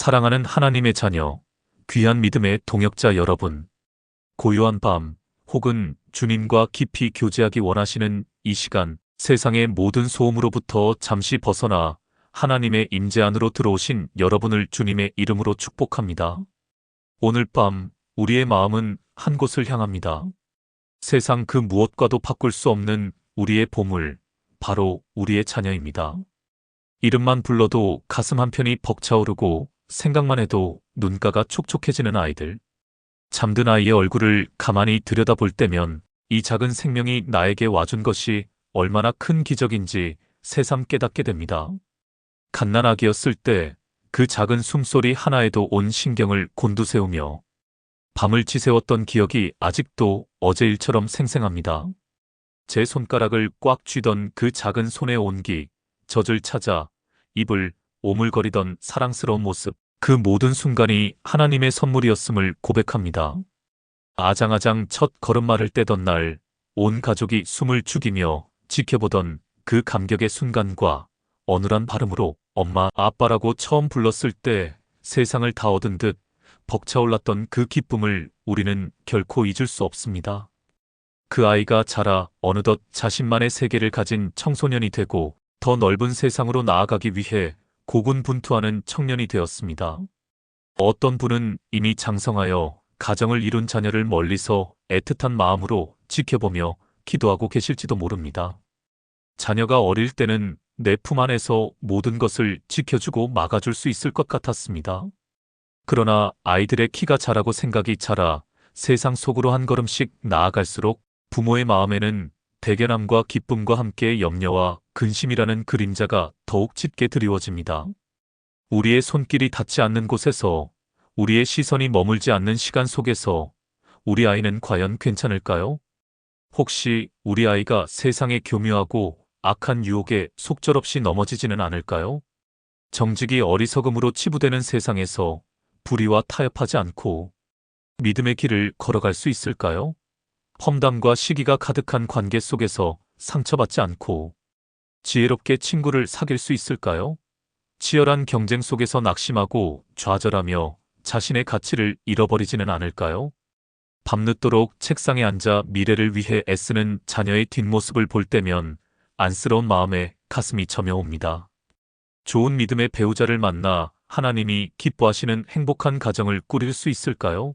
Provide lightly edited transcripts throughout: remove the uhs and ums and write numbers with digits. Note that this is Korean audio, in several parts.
사랑하는 하나님의 자녀, 귀한 믿음의 동역자 여러분, 고요한 밤 혹은 주님과 깊이 교제하기 원하시는 이 시간, 세상의 모든 소음으로부터 잠시 벗어나 하나님의 임재 안으로 들어오신 여러분을 주님의 이름으로 축복합니다. 오늘 밤 우리의 마음은 한 곳을 향합니다. 세상 그 무엇과도 바꿀 수 없는 우리의 보물, 바로 우리의 자녀입니다. 이름만 불러도 가슴 한편이 벅차오르고 생각만 해도 눈가가 촉촉해지는 아이들. 잠든 아이의 얼굴을 가만히 들여다볼 때면 이 작은 생명이 나에게 와준 것이 얼마나 큰 기적인지 새삼 깨닫게 됩니다. 갓난아기였을 때 그 작은 숨소리 하나에도 온 신경을 곤두세우며 밤을 지새웠던 기억이 아직도 어제 일처럼 생생합니다. 제 손가락을 꽉 쥐던 그 작은 손의 온기, 젖을 찾아 입을 오물거리던 사랑스러운 모습, 그 모든 순간이 하나님의 선물이었음을 고백합니다. 아장아장 첫 걸음마를 떼던 날, 온 가족이 숨을 죽이며 지켜보던 그 감격의 순간과 어눌한 발음으로 엄마, 아빠라고 처음 불렀을 때 세상을 다 얻은 듯 벅차올랐던 그 기쁨을 우리는 결코 잊을 수 없습니다. 그 아이가 자라 어느덧 자신만의 세계를 가진 청소년이 되고 더 넓은 세상으로 나아가기 위해 고군분투하는 청년이 되었습니다. 어떤 분은 이미 장성하여 가정을 이룬 자녀를 멀리서 애틋한 마음으로 지켜보며 기도하고 계실지도 모릅니다. 자녀가 어릴 때는 내 품 안에서 모든 것을 지켜주고 막아줄 수 있을 것 같았습니다. 그러나 아이들의 키가 자라고 생각이 자라 세상 속으로 한 걸음씩 나아갈수록 부모의 마음에는 대견함과 기쁨과 함께 염려와 근심이라는 그림자가 더욱 짙게 드리워집니다. 우리의 손길이 닿지 않는 곳에서, 우리의 시선이 머물지 않는 시간 속에서 우리 아이는 과연 괜찮을까요? 혹시 우리 아이가 세상의 교묘하고 악한 유혹에 속절없이 넘어지지는 않을까요? 정직이 어리석음으로 치부되는 세상에서 불의와 타협하지 않고 믿음의 길을 걸어갈 수 있을까요? 험담과 시기가 가득한 관계 속에서 상처받지 않고 지혜롭게 친구를 사귈 수 있을까요? 치열한 경쟁 속에서 낙심하고 좌절하며 자신의 가치를 잃어버리지는 않을까요? 밤늦도록 책상에 앉아 미래를 위해 애쓰는 자녀의 뒷모습을 볼 때면 안쓰러운 마음에 가슴이 저며옵니다. 좋은 믿음의 배우자를 만나 하나님이 기뻐하시는 행복한 가정을 꾸릴 수 있을까요?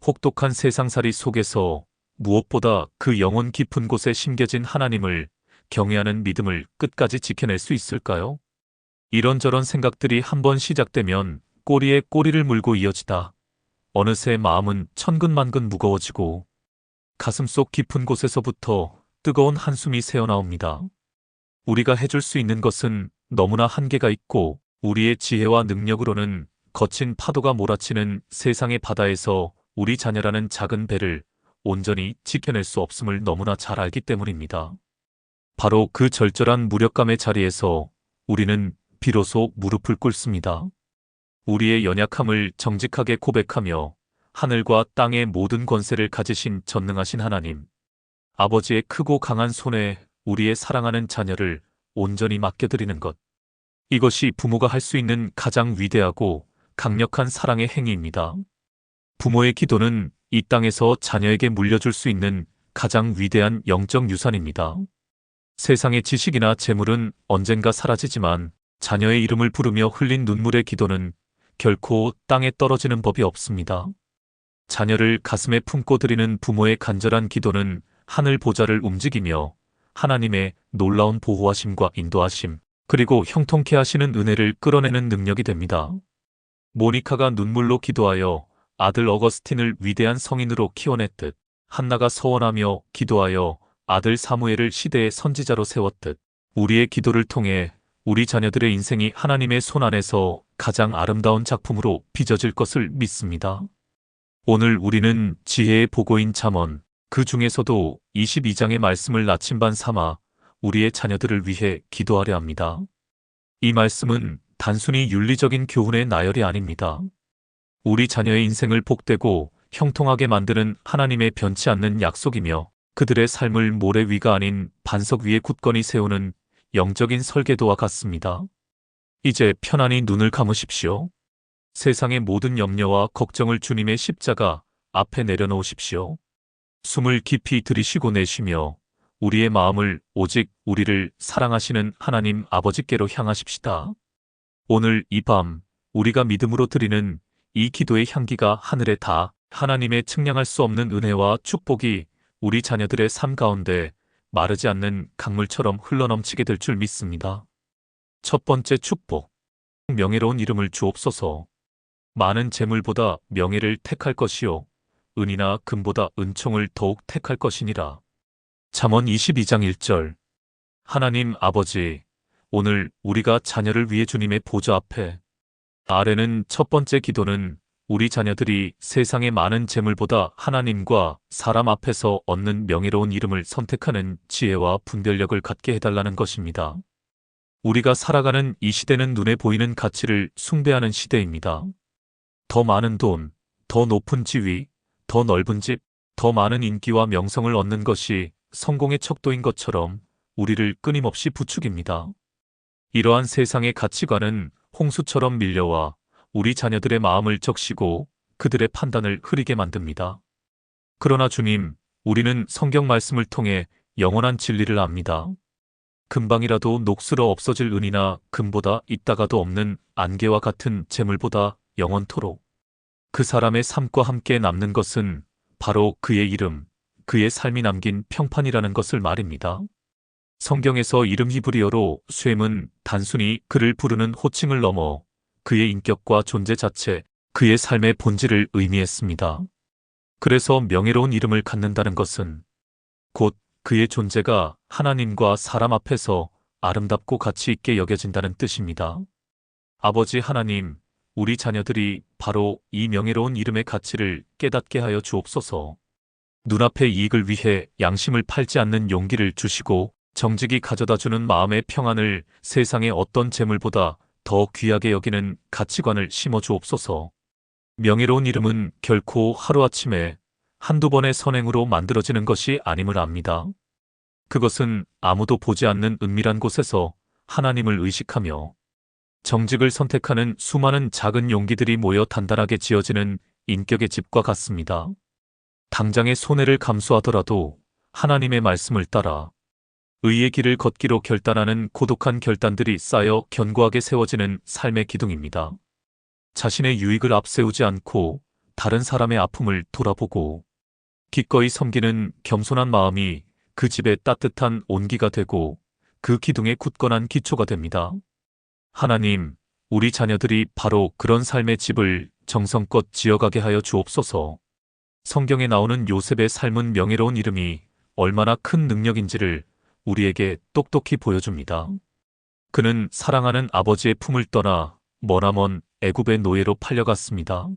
혹독한 세상살이 속에서 무엇보다 그 영혼 깊은 곳에 심겨진 하나님을 경외하는 믿음을 끝까지 지켜낼 수 있을까요? 이런저런 생각들이 한번 시작되면 꼬리에 꼬리를 물고 이어지다 어느새 마음은 천근만근 무거워지고 가슴속 깊은 곳에서부터 뜨거운 한숨이 새어나옵니다. 우리가 해줄 수 있는 것은 너무나 한계가 있고 우리의 지혜와 능력으로는 거친 파도가 몰아치는 세상의 바다에서 우리 자녀라는 작은 배를 온전히 지켜낼 수 없음을 너무나 잘 알기 때문입니다. 바로 그 절절한 무력감의 자리에서 우리는 비로소 무릎을 꿇습니다. 우리의 연약함을 정직하게 고백하며 하늘과 땅의 모든 권세를 가지신 전능하신 하나님, 아버지의 크고 강한 손에 우리의 사랑하는 자녀를 온전히 맡겨드리는 것. 이것이 부모가 할 수 있는 가장 위대하고 강력한 사랑의 행위입니다. 부모의 기도는 이 땅에서 자녀에게 물려줄 수 있는 가장 위대한 영적 유산입니다. 세상의 지식이나 재물은 언젠가 사라지지만 자녀의 이름을 부르며 흘린 눈물의 기도는 결코 땅에 떨어지는 법이 없습니다. 자녀를 가슴에 품고 드리는 부모의 간절한 기도는 하늘 보좌를 움직이며 하나님의 놀라운 보호하심과 인도하심, 그리고 형통케 하시는 은혜를 끌어내는 능력이 됩니다. 모니카가 눈물로 기도하여 아들 어거스틴을 위대한 성인으로 키워냈듯, 한나가 서원하며 기도하여 아들 사무엘을 시대의 선지자로 세웠듯, 우리의 기도를 통해 우리 자녀들의 인생이 하나님의 손 안에서 가장 아름다운 작품으로 빚어질 것을 믿습니다. 오늘 우리는 지혜의 보고인 잠언, 그 중에서도 22장의 말씀을 나침반 삼아 우리의 자녀들을 위해 기도하려 합니다. 이 말씀은 단순히 윤리적인 교훈의 나열이 아닙니다. 우리 자녀의 인생을 복되고 형통하게 만드는 하나님의 변치 않는 약속이며 그들의 삶을 모래 위가 아닌 반석 위에 굳건히 세우는 영적인 설계도와 같습니다. 이제 편안히 눈을 감으십시오. 세상의 모든 염려와 걱정을 주님의 십자가 앞에 내려놓으십시오. 숨을 깊이 들이쉬고 내쉬며 우리의 마음을 오직 우리를 사랑하시는 하나님 아버지께로 향하십시다. 오늘 이 밤 우리가 믿음으로 드리는 이 기도의 향기가 하늘에 닿아 하나님의 측량할 수 없는 은혜와 축복이 우리 자녀들의 삶 가운데 마르지 않는 강물처럼 흘러넘치게 될 줄 믿습니다. 첫 번째 축복. 명예로운 이름을 주옵소서. 많은 재물보다 명예를 택할 것이요 은이나 금보다 은총을 더욱 택할 것이니라. 잠언 22장 1절. 하나님 아버지, 오늘 우리가 자녀를 위해 주님의 보좌 앞에 아래는 첫 번째 기도는 우리 자녀들이 세상의 많은 재물보다 하나님과 사람 앞에서 얻는 명예로운 이름을 선택하는 지혜와 분별력을 갖게 해달라는 것입니다. 우리가 살아가는 이 시대는 눈에 보이는 가치를 숭배하는 시대입니다. 더 많은 돈, 더 높은 지위, 더 넓은 집, 더 많은 인기와 명성을 얻는 것이 성공의 척도인 것처럼 우리를 끊임없이 부추깁니다. 이러한 세상의 가치관은 홍수처럼 밀려와 우리 자녀들의 마음을 적시고 그들의 판단을 흐리게 만듭니다. 그러나 주님, 우리는 성경 말씀을 통해 영원한 진리를 압니다. 금방이라도 녹슬어 없어질 은이나 금보다 있다가도 없는 안개와 같은 재물보다 영원토록 그 사람의 삶과 함께 남는 것은 바로 그의 이름, 그의 삶이 남긴 평판이라는 것을 말입니다. 성경에서 이름 히브리어로 쇤은 단순히 그를 부르는 호칭을 넘어 그의 인격과 존재 자체, 그의 삶의 본질을 의미했습니다. 그래서 명예로운 이름을 갖는다는 것은 곧 그의 존재가 하나님과 사람 앞에서 아름답고 가치 있게 여겨진다는 뜻입니다. 아버지 하나님, 우리 자녀들이 바로 이 명예로운 이름의 가치를 깨닫게 하여 주옵소서. 눈앞의 이익을 위해 양심을 팔지 않는 용기를 주시고 정직이 가져다주는 마음의 평안을 세상의 어떤 재물보다 더 귀하게 여기는 가치관을 심어 주옵소서. 명예로운 이름은 결코 하루아침에 한두 번의 선행으로 만들어지는 것이 아님을 압니다. 그것은 아무도 보지 않는 은밀한 곳에서 하나님을 의식하며 정직을 선택하는 수많은 작은 용기들이 모여 단단하게 지어지는 인격의 집과 같습니다. 당장의 손해를 감수하더라도 하나님의 말씀을 따라 의의 길을 걷기로 결단하는 고독한 결단들이 쌓여 견고하게 세워지는 삶의 기둥입니다. 자신의 유익을 앞세우지 않고 다른 사람의 아픔을 돌아보고 기꺼이 섬기는 겸손한 마음이 그 집의 따뜻한 온기가 되고 그 기둥의 굳건한 기초가 됩니다. 하나님, 우리 자녀들이 바로 그런 삶의 집을 정성껏 지어가게 하여 주옵소서. 성경에 나오는 요셉의 삶은 명예로운 이름이 얼마나 큰 능력인지를 우리에게 똑똑히 보여줍니다. 그는 사랑하는 아버지의 품을 떠나 머나먼 애굽의 노예로 팔려갔습니다.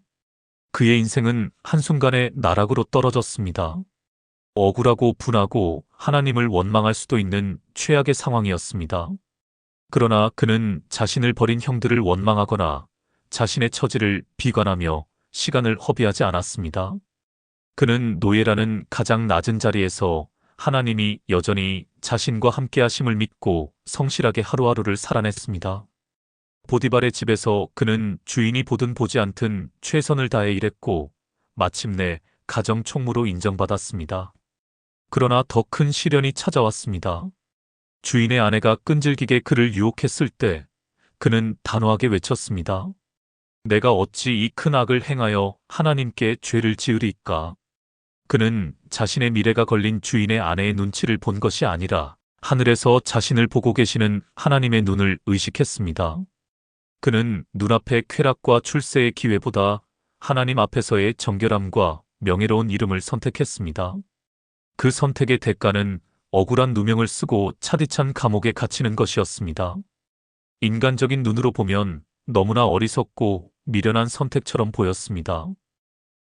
그의 인생은 한순간에 나락으로 떨어졌습니다. 억울하고 분하고 하나님을 원망할 수도 있는 최악의 상황이었습니다. 그러나 그는 자신을 버린 형들을 원망하거나 자신의 처지를 비관하며 시간을 허비하지 않았습니다. 그는 노예라는 가장 낮은 자리에서 하나님이 여전히 자신과 함께 하심을 믿고 성실하게 하루하루를 살아냈습니다. 보디발의 집에서 그는 주인이 보든 보지 않든 최선을 다해 일했고 마침내 가정 총무로 인정받았습니다. 그러나 더 큰 시련이 찾아왔습니다. 주인의 아내가 끈질기게 그를 유혹했을 때 그는 단호하게 외쳤습니다. 내가 어찌 이 큰 악을 행하여 하나님께 죄를 지으리이까. 그는 자신의 미래가 걸린 주인의 아내의 눈치를 본 것이 아니라 하늘에서 자신을 보고 계시는 하나님의 눈을 의식했습니다. 그는 눈앞의 쾌락과 출세의 기회보다 하나님 앞에서의 정결함과 명예로운 이름을 선택했습니다. 그 선택의 대가는 억울한 누명을 쓰고 차디찬 감옥에 갇히는 것이었습니다. 인간적인 눈으로 보면 너무나 어리석고 미련한 선택처럼 보였습니다.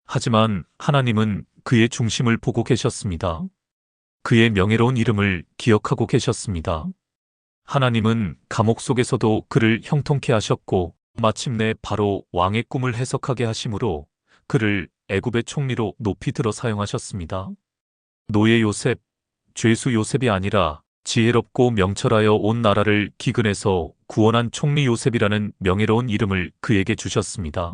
하지만 하나님은 그의 중심을 보고 계셨습니다. 그의 명예로운 이름을 기억하고 계셨습니다. 하나님은 감옥 속에서도 그를 형통케 하셨고 마침내 바로 왕의 꿈을 해석하게 하심으로 그를 애굽의 총리로 높이 들어 사용하셨습니다. 노예 요셉, 죄수 요셉이 아니라 지혜롭고 명철하여 온 나라를 기근에서 구원한 총리 요셉이라는 명예로운 이름을 그에게 주셨습니다.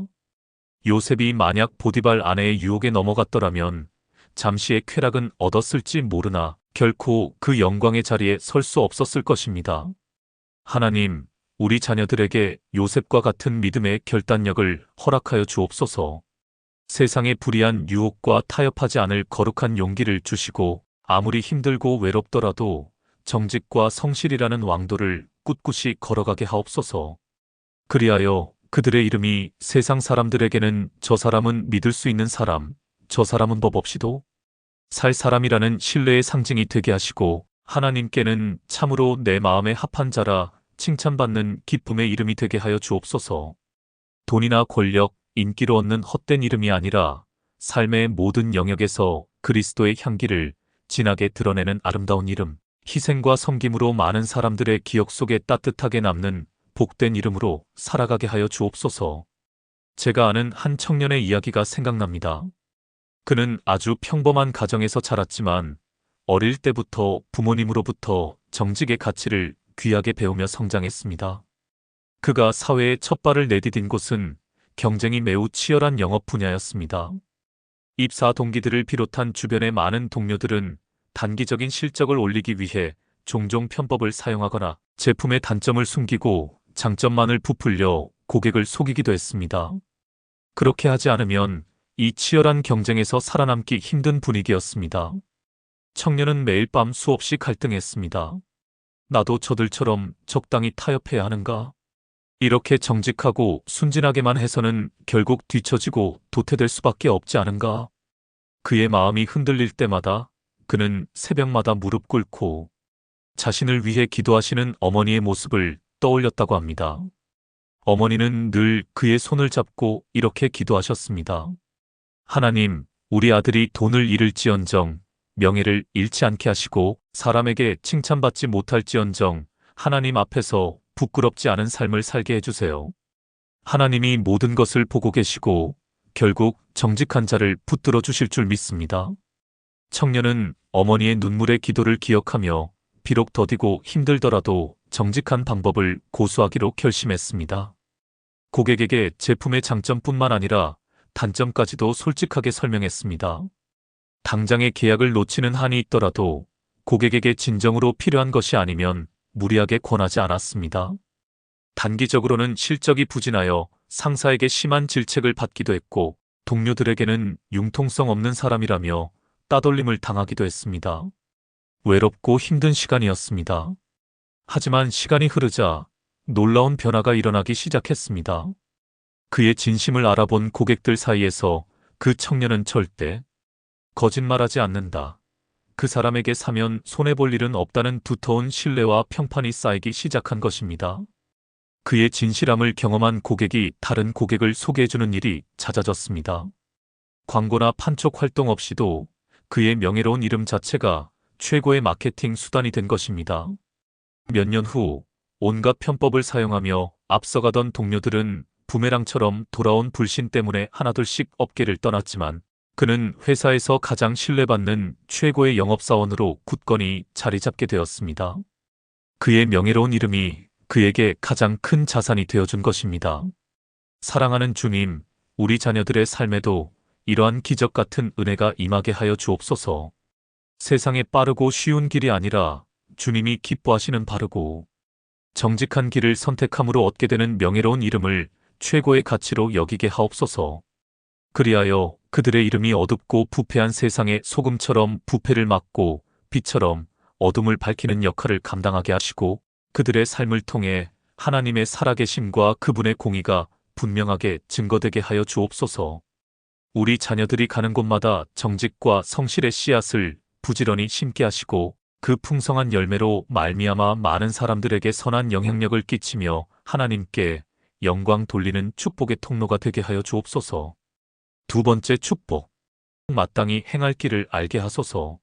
요셉이 만약 보디발 아내의 유혹에 넘어갔더라면 잠시의 쾌락은 얻었을지 모르나 결코 그 영광의 자리에 설 수 없었을 것입니다. 하나님, 우리 자녀들에게 요셉과 같은 믿음의 결단력을 허락하여 주옵소서. 세상의 불의한 유혹과 타협하지 않을 거룩한 용기를 주시고 아무리 힘들고 외롭더라도 정직과 성실이라는 왕도를 꿋꿋이 걸어가게 하옵소서. 그리하여 그들의 이름이 세상 사람들에게는 저 사람은 믿을 수 있는 사람, 저 사람은 법 없이도 살 사람이라는 신뢰의 상징이 되게 하시고 하나님께는 참으로 내 마음에 합한 자라 칭찬받는 기쁨의 이름이 되게 하여 주옵소서. 돈이나 권력, 인기로 얻는 헛된 이름이 아니라 삶의 모든 영역에서 그리스도의 향기를 진하게 드러내는 아름다운 이름, 희생과 섬김으로 많은 사람들의 기억 속에 따뜻하게 남는 복된 이름으로 살아가게 하여 주옵소서. 제가 아는 한 청년의 이야기가 생각납니다. 그는 아주 평범한 가정에서 자랐지만 어릴 때부터 부모님으로부터 정직의 가치를 귀하게 배우며 성장했습니다. 그가 사회에 첫 발을 내디딘 곳은 경쟁이 매우 치열한 영업 분야였습니다. 입사 동기들을 비롯한 주변의 많은 동료들은 단기적인 실적을 올리기 위해 종종 편법을 사용하거나 제품의 단점을 숨기고 장점만을 부풀려 고객을 속이기도 했습니다. 그렇게 하지 않으면 이 치열한 경쟁에서 살아남기 힘든 분위기였습니다. 청년은 매일 밤 수없이 갈등했습니다. 나도 저들처럼 적당히 타협해야 하는가? 이렇게 정직하고 순진하게만 해서는 결국 뒤처지고 도태될 수밖에 없지 않은가? 그의 마음이 흔들릴 때마다 그는 새벽마다 무릎 꿇고 자신을 위해 기도하시는 어머니의 모습을 떠올렸다고 합니다. 어머니는 늘 그의 손을 잡고 이렇게 기도하셨습니다. 하나님, 우리 아들이 돈을 잃을지언정, 명예를 잃지 않게 하시고 사람에게 칭찬받지 못할지언정 하나님 앞에서 부끄럽지 않은 삶을 살게 해주세요. 하나님이 모든 것을 보고 계시고 결국 정직한 자를 붙들어 주실 줄 믿습니다. 청년은 어머니의 눈물의 기도를 기억하며 비록 더디고 힘들더라도 정직한 방법을 고수하기로 결심했습니다. 고객에게 제품의 장점뿐만 아니라 단점까지도 솔직하게 설명했습니다. 당장의 계약을 놓치는 한이 있더라도 고객에게 진정으로 필요한 것이 아니면 무리하게 권하지 않았습니다. 단기적으로는 실적이 부진하여 상사에게 심한 질책을 받기도 했고 동료들에게는 융통성 없는 사람이라며 따돌림을 당하기도 했습니다. 외롭고 힘든 시간이었습니다. 하지만 시간이 흐르자 놀라운 변화가 일어나기 시작했습니다. 그의 진심을 알아본 고객들 사이에서 그 청년은 절대 거짓말하지 않는다. 그 사람에게 사면 손해볼 일은 없다는 두터운 신뢰와 평판이 쌓이기 시작한 것입니다. 그의 진실함을 경험한 고객이 다른 고객을 소개해주는 일이 잦아졌습니다. 광고나 판촉 활동 없이도 그의 명예로운 이름 자체가 최고의 마케팅 수단이 된 것입니다. 몇 년 후 온갖 편법을 사용하며 앞서가던 동료들은 부메랑처럼 돌아온 불신 때문에 하나둘씩 업계를 떠났지만 그는 회사에서 가장 신뢰받는 최고의 영업사원으로 굳건히 자리 잡게 되었습니다. 그의 명예로운 이름이 그에게 가장 큰 자산이 되어준 것입니다. 사랑하는 주님, 우리 자녀들의 삶에도 이러한 기적 같은 은혜가 임하게 하여 주옵소서. 세상에 빠르고 쉬운 길이 아니라 주님이 기뻐하시는 바르고 정직한 길을 선택함으로 얻게 되는 명예로운 이름을 최고의 가치로 여기게 하옵소서. 그리하여 그들의 이름이 어둡고 부패한 세상의 소금처럼 부패를 막고 빛처럼 어둠을 밝히는 역할을 감당하게 하시고 그들의 삶을 통해 하나님의 살아계심과 그분의 공의가 분명하게 증거되게 하여 주옵소서. 우리 자녀들이 가는 곳마다 정직과 성실의 씨앗을 부지런히 심게 하시고 그 풍성한 열매로 말미암아 많은 사람들에게 선한 영향력을 끼치며 하나님께 영광 돌리는 축복의 통로가 되게 하여 주옵소서. 두 번째 축복. 마땅히 행할 길을 알게 하소서.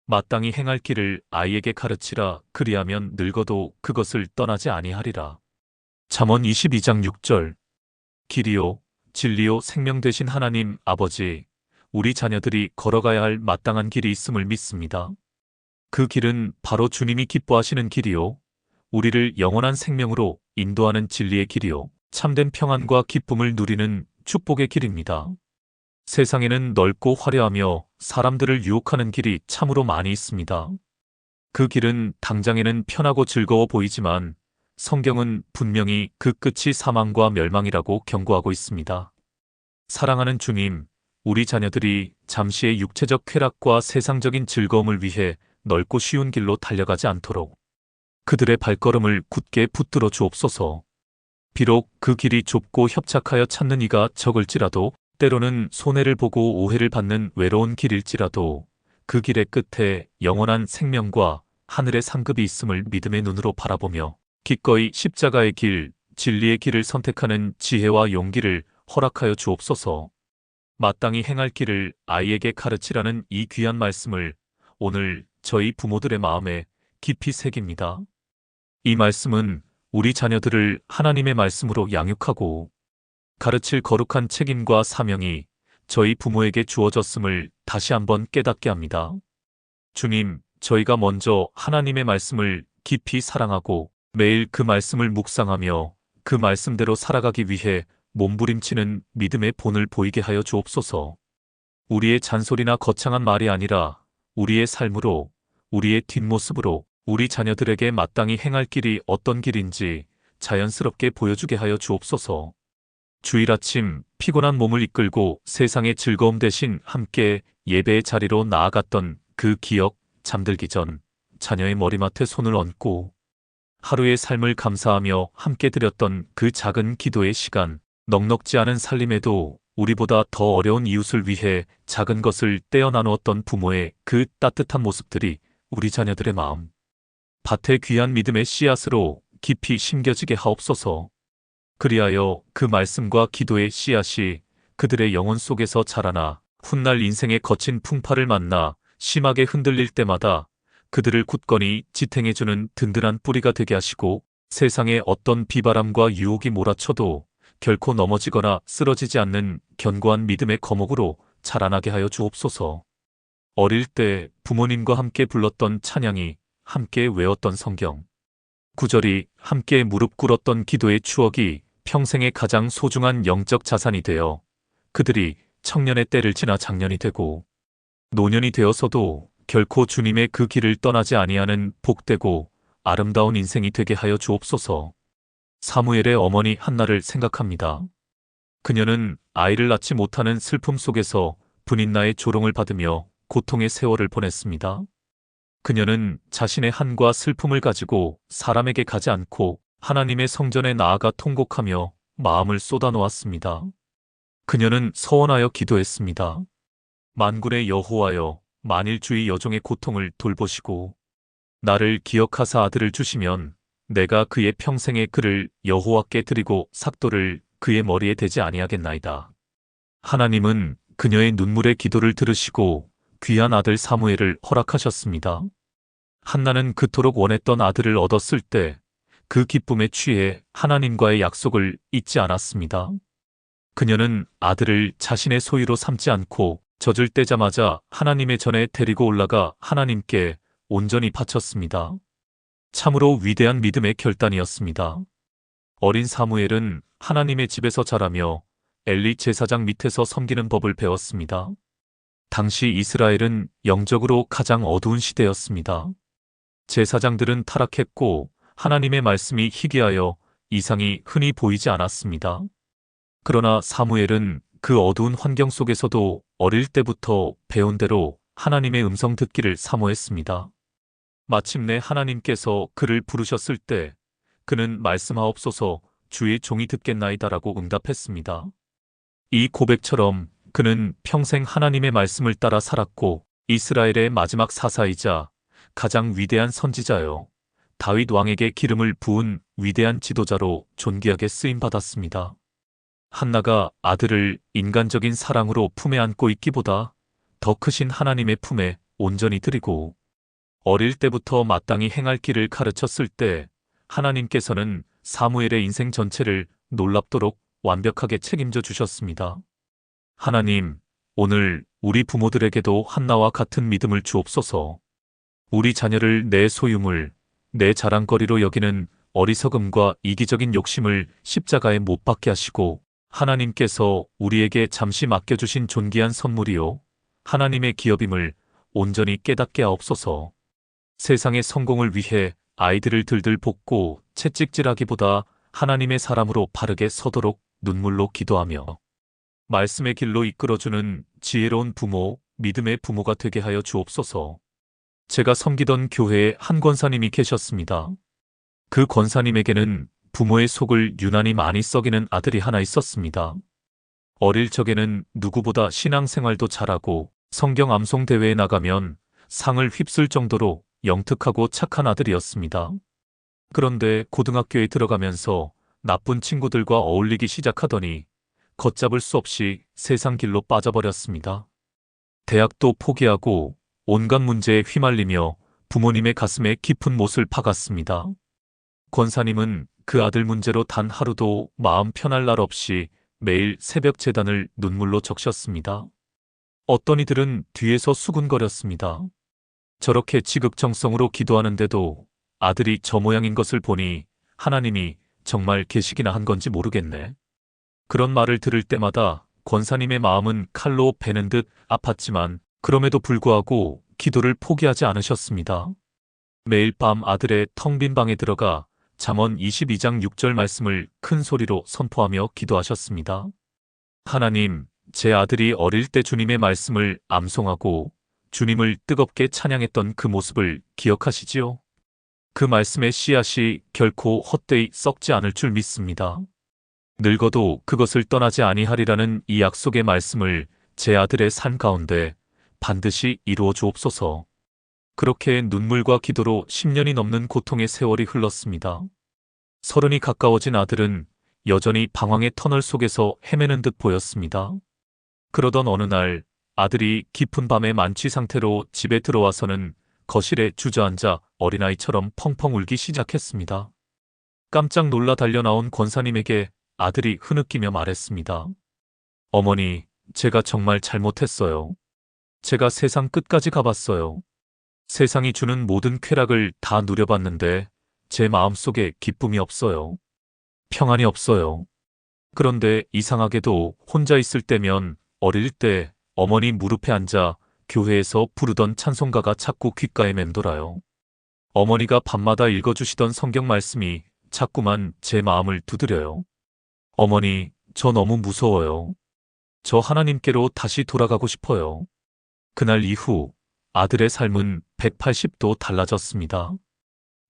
마땅히 행할 길을 아이에게 가르치라. 그리하면 늙어도 그것을 떠나지 아니하리라. 잠언 22장 6절. 길이요 진리요 생명 되신 하나님 아버지, 우리 자녀들이 걸어가야 할 마땅한 길이 있음을 믿습니다. 그 길은 바로 주님이 기뻐하시는 길이요 우리를 영원한 생명으로 인도하는 진리의 길이요. 참된 평안과 기쁨을 누리는 축복의 길입니다. 세상에는 넓고 화려하며 사람들을 유혹하는 길이 참으로 많이 있습니다. 그 길은 당장에는 편하고 즐거워 보이지만 성경은 분명히 그 끝이 사망과 멸망이라고 경고하고 있습니다. 사랑하는 주님, 우리 자녀들이 잠시의 육체적 쾌락과 세상적인 즐거움을 위해 넓고 쉬운 길로 달려가지 않도록 그들의 발걸음을 굳게 붙들어 주옵소서. 비록 그 길이 좁고 협착하여 찾는 이가 적을지라도, 때로는 손해를 보고 오해를 받는 외로운 길일지라도 그 길의 끝에 영원한 생명과 하늘의 상급이 있음을 믿음의 눈으로 바라보며 기꺼이 십자가의 길, 진리의 길을 선택하는 지혜와 용기를 허락하여 주옵소서. 마땅히 행할 길을 아이에게 가르치라는 이 귀한 말씀을 오늘 저희 부모들의 마음에 깊이 새깁니다. 이 말씀은 우리 자녀들을 하나님의 말씀으로 양육하고 가르칠 거룩한 책임과 사명이 저희 부모에게 주어졌음을 다시 한번 깨닫게 합니다. 주님, 저희가 먼저 하나님의 말씀을 깊이 사랑하고 매일 그 말씀을 묵상하며 그 말씀대로 살아가기 위해 몸부림치는 믿음의 본을 보이게 하여 주옵소서. 우리의 잔소리나 거창한 말이 아니라 우리의 삶으로, 우리의 뒷모습으로 우리 자녀들에게 마땅히 행할 길이 어떤 길인지 자연스럽게 보여주게 하여 주옵소서. 주일 아침 피곤한 몸을 이끌고 세상의 즐거움 대신 함께 예배의 자리로 나아갔던 그 기억, 잠들기 전 자녀의 머리맡에 손을 얹고 하루의 삶을 감사하며 함께 드렸던 그 작은 기도의 시간, 넉넉지 않은 살림에도 우리보다 더 어려운 이웃을 위해 작은 것을 떼어 나누었던 부모의 그 따뜻한 모습들이 우리 자녀들의 마음, 밭에 귀한 믿음의 씨앗으로 깊이 심겨지게 하옵소서. 그리하여 그 말씀과 기도의 씨앗이 그들의 영혼 속에서 자라나 훗날 인생의 거친 풍파를 만나 심하게 흔들릴 때마다 그들을 굳건히 지탱해주는 든든한 뿌리가 되게 하시고 세상의 어떤 비바람과 유혹이 몰아쳐도 결코 넘어지거나 쓰러지지 않는 견고한 믿음의 거목으로 자라나게 하여 주옵소서. 어릴 때 부모님과 함께 불렀던 찬양이, 함께 외웠던 성경, 구절이, 함께 무릎 꿇었던 기도의 추억이 평생의 가장 소중한 영적 자산이 되어 그들이 청년의 때를 지나 장년이 되고 노년이 되어서도 결코 주님의 그 길을 떠나지 아니하는 복되고 아름다운 인생이 되게 하여 주옵소서. 사무엘의 어머니 한나를 생각합니다. 그녀는 아이를 낳지 못하는 슬픔 속에서 분인나의 조롱을 받으며 고통의 세월을 보냈습니다. 그녀는 자신의 한과 슬픔을 가지고 사람에게 가지 않고 하나님의 성전에 나아가 통곡하며 마음을 쏟아놓았습니다. 그녀는 서원하여 기도했습니다. 만군의 여호와여, 만일 주의 여종의 고통을 돌보시고 나를 기억하사 아들을 주시면 내가 그의 평생의 그를 여호와께 드리고 삭도를 그의 머리에 대지 아니하겠나이다. 하나님은 그녀의 눈물의 기도를 들으시고 귀한 아들 사무엘을 허락하셨습니다. 한나는 그토록 원했던 아들을 얻었을 때 그 기쁨에 취해 하나님과의 약속을 잊지 않았습니다. 그녀는 아들을 자신의 소유로 삼지 않고 젖을 떼자마자 하나님의 전에 데리고 올라가 하나님께 온전히 바쳤습니다. 참으로 위대한 믿음의 결단이었습니다. 어린 사무엘은 하나님의 집에서 자라며 엘리 제사장 밑에서 섬기는 법을 배웠습니다. 당시 이스라엘은 영적으로 가장 어두운 시대였습니다. 제사장들은 타락했고 하나님의 말씀이 희귀하여 이상이 흔히 보이지 않았습니다. 그러나 사무엘은 그 어두운 환경 속에서도 어릴 때부터 배운 대로 하나님의 음성 듣기를 사모했습니다. 마침내 하나님께서 그를 부르셨을 때 그는 말씀하옵소서 주의 종이 듣겠나이다라고 응답했습니다. 이 고백처럼 그는 평생 하나님의 말씀을 따라 살았고 이스라엘의 마지막 사사이자 가장 위대한 선지자여 다윗 왕에게 기름을 부은 위대한 지도자로 존귀하게 쓰임받았습니다. 한나가 아들을 인간적인 사랑으로 품에 안고 있기보다 더 크신 하나님의 품에 온전히 드리고 어릴 때부터 마땅히 행할 길을 가르쳤을 때 하나님께서는 사무엘의 인생 전체를 놀랍도록 완벽하게 책임져 주셨습니다. 하나님, 오늘 우리 부모들에게도 한나와 같은 믿음을 주옵소서. 우리 자녀를 내 소유물, 내 자랑거리로 여기는 어리석음과 이기적인 욕심을 십자가에 못 박게 하시고 하나님께서 우리에게 잠시 맡겨주신 존귀한 선물이요 하나님의 기업임을 온전히 깨닫게 하옵소서. 세상의 성공을 위해 아이들을 들들 볶고 채찍질하기보다 하나님의 사람으로 바르게 서도록 눈물로 기도하며 말씀의 길로 이끌어주는 지혜로운 부모, 믿음의 부모가 되게 하여 주옵소서. 제가 섬기던 교회에 한 권사님이 계셨습니다. 그 권사님에게는 부모의 속을 유난히 많이 썩이는 아들이 하나 있었습니다. 어릴 적에는 누구보다 신앙생활도 잘하고 성경 암송 대회에 나가면 상을 휩쓸 정도로 영특하고 착한 아들이었습니다. 그런데 고등학교에 들어가면서 나쁜 친구들과 어울리기 시작하더니 걷잡을 수 없이 세상 길로 빠져버렸습니다. 대학도 포기하고 온갖 문제에 휘말리며 부모님의 가슴에 깊은 못을 박았습니다. 권사님은 그 아들 문제로 단 하루도 마음 편할 날 없이 매일 새벽 제단을 눈물로 적셨습니다. 어떤 이들은 뒤에서 수군거렸습니다. 저렇게 지극정성으로 기도하는데도 아들이 저 모양인 것을 보니 하나님이 정말 계시기나 한 건지 모르겠네. 그런 말을 들을 때마다 권사님의 마음은 칼로 베는 듯 아팠지만 그럼에도 불구하고 기도를 포기하지 않으셨습니다. 매일 밤 아들의 텅 빈 방에 들어가 잠언 22장 6절 말씀을 큰 소리로 선포하며 기도하셨습니다. 하나님, 제 아들이 어릴 때 주님의 말씀을 암송하고 주님을 뜨겁게 찬양했던 그 모습을 기억하시지요? 그 말씀의 씨앗이 결코 헛되이 썩지 않을 줄 믿습니다. 늙어도 그것을 떠나지 아니하리라는 이 약속의 말씀을 제 아들의 삶 가운데 반드시 이루어 주옵소서. 그렇게 눈물과 기도로 10년이 넘는 고통의 세월이 흘렀습니다. 30이 가까워진 아들은 여전히 방황의 터널 속에서 헤매는 듯 보였습니다. 그러던 어느 날 아들이 깊은 밤에 만취 상태로 집에 들어와서는 거실에 주저앉아 어린아이처럼 펑펑 울기 시작했습니다. 깜짝 놀라 달려나온 권사님에게 아들이 흐느끼며 말했습니다. 어머니, 제가 정말 잘못했어요. 제가 세상 끝까지 가봤어요. 세상이 주는 모든 쾌락을 다 누려봤는데 제 마음속에 기쁨이 없어요. 평안이 없어요. 그런데 이상하게도 혼자 있을 때면 어릴 때 어머니 무릎에 앉아 교회에서 부르던 찬송가가 자꾸 귓가에 맴돌아요. 어머니가 밤마다 읽어주시던 성경 말씀이 자꾸만 제 마음을 두드려요. 어머니, 저 너무 무서워요. 저 하나님께로 다시 돌아가고 싶어요. 그날 이후 아들의 삶은 180도 달라졌습니다.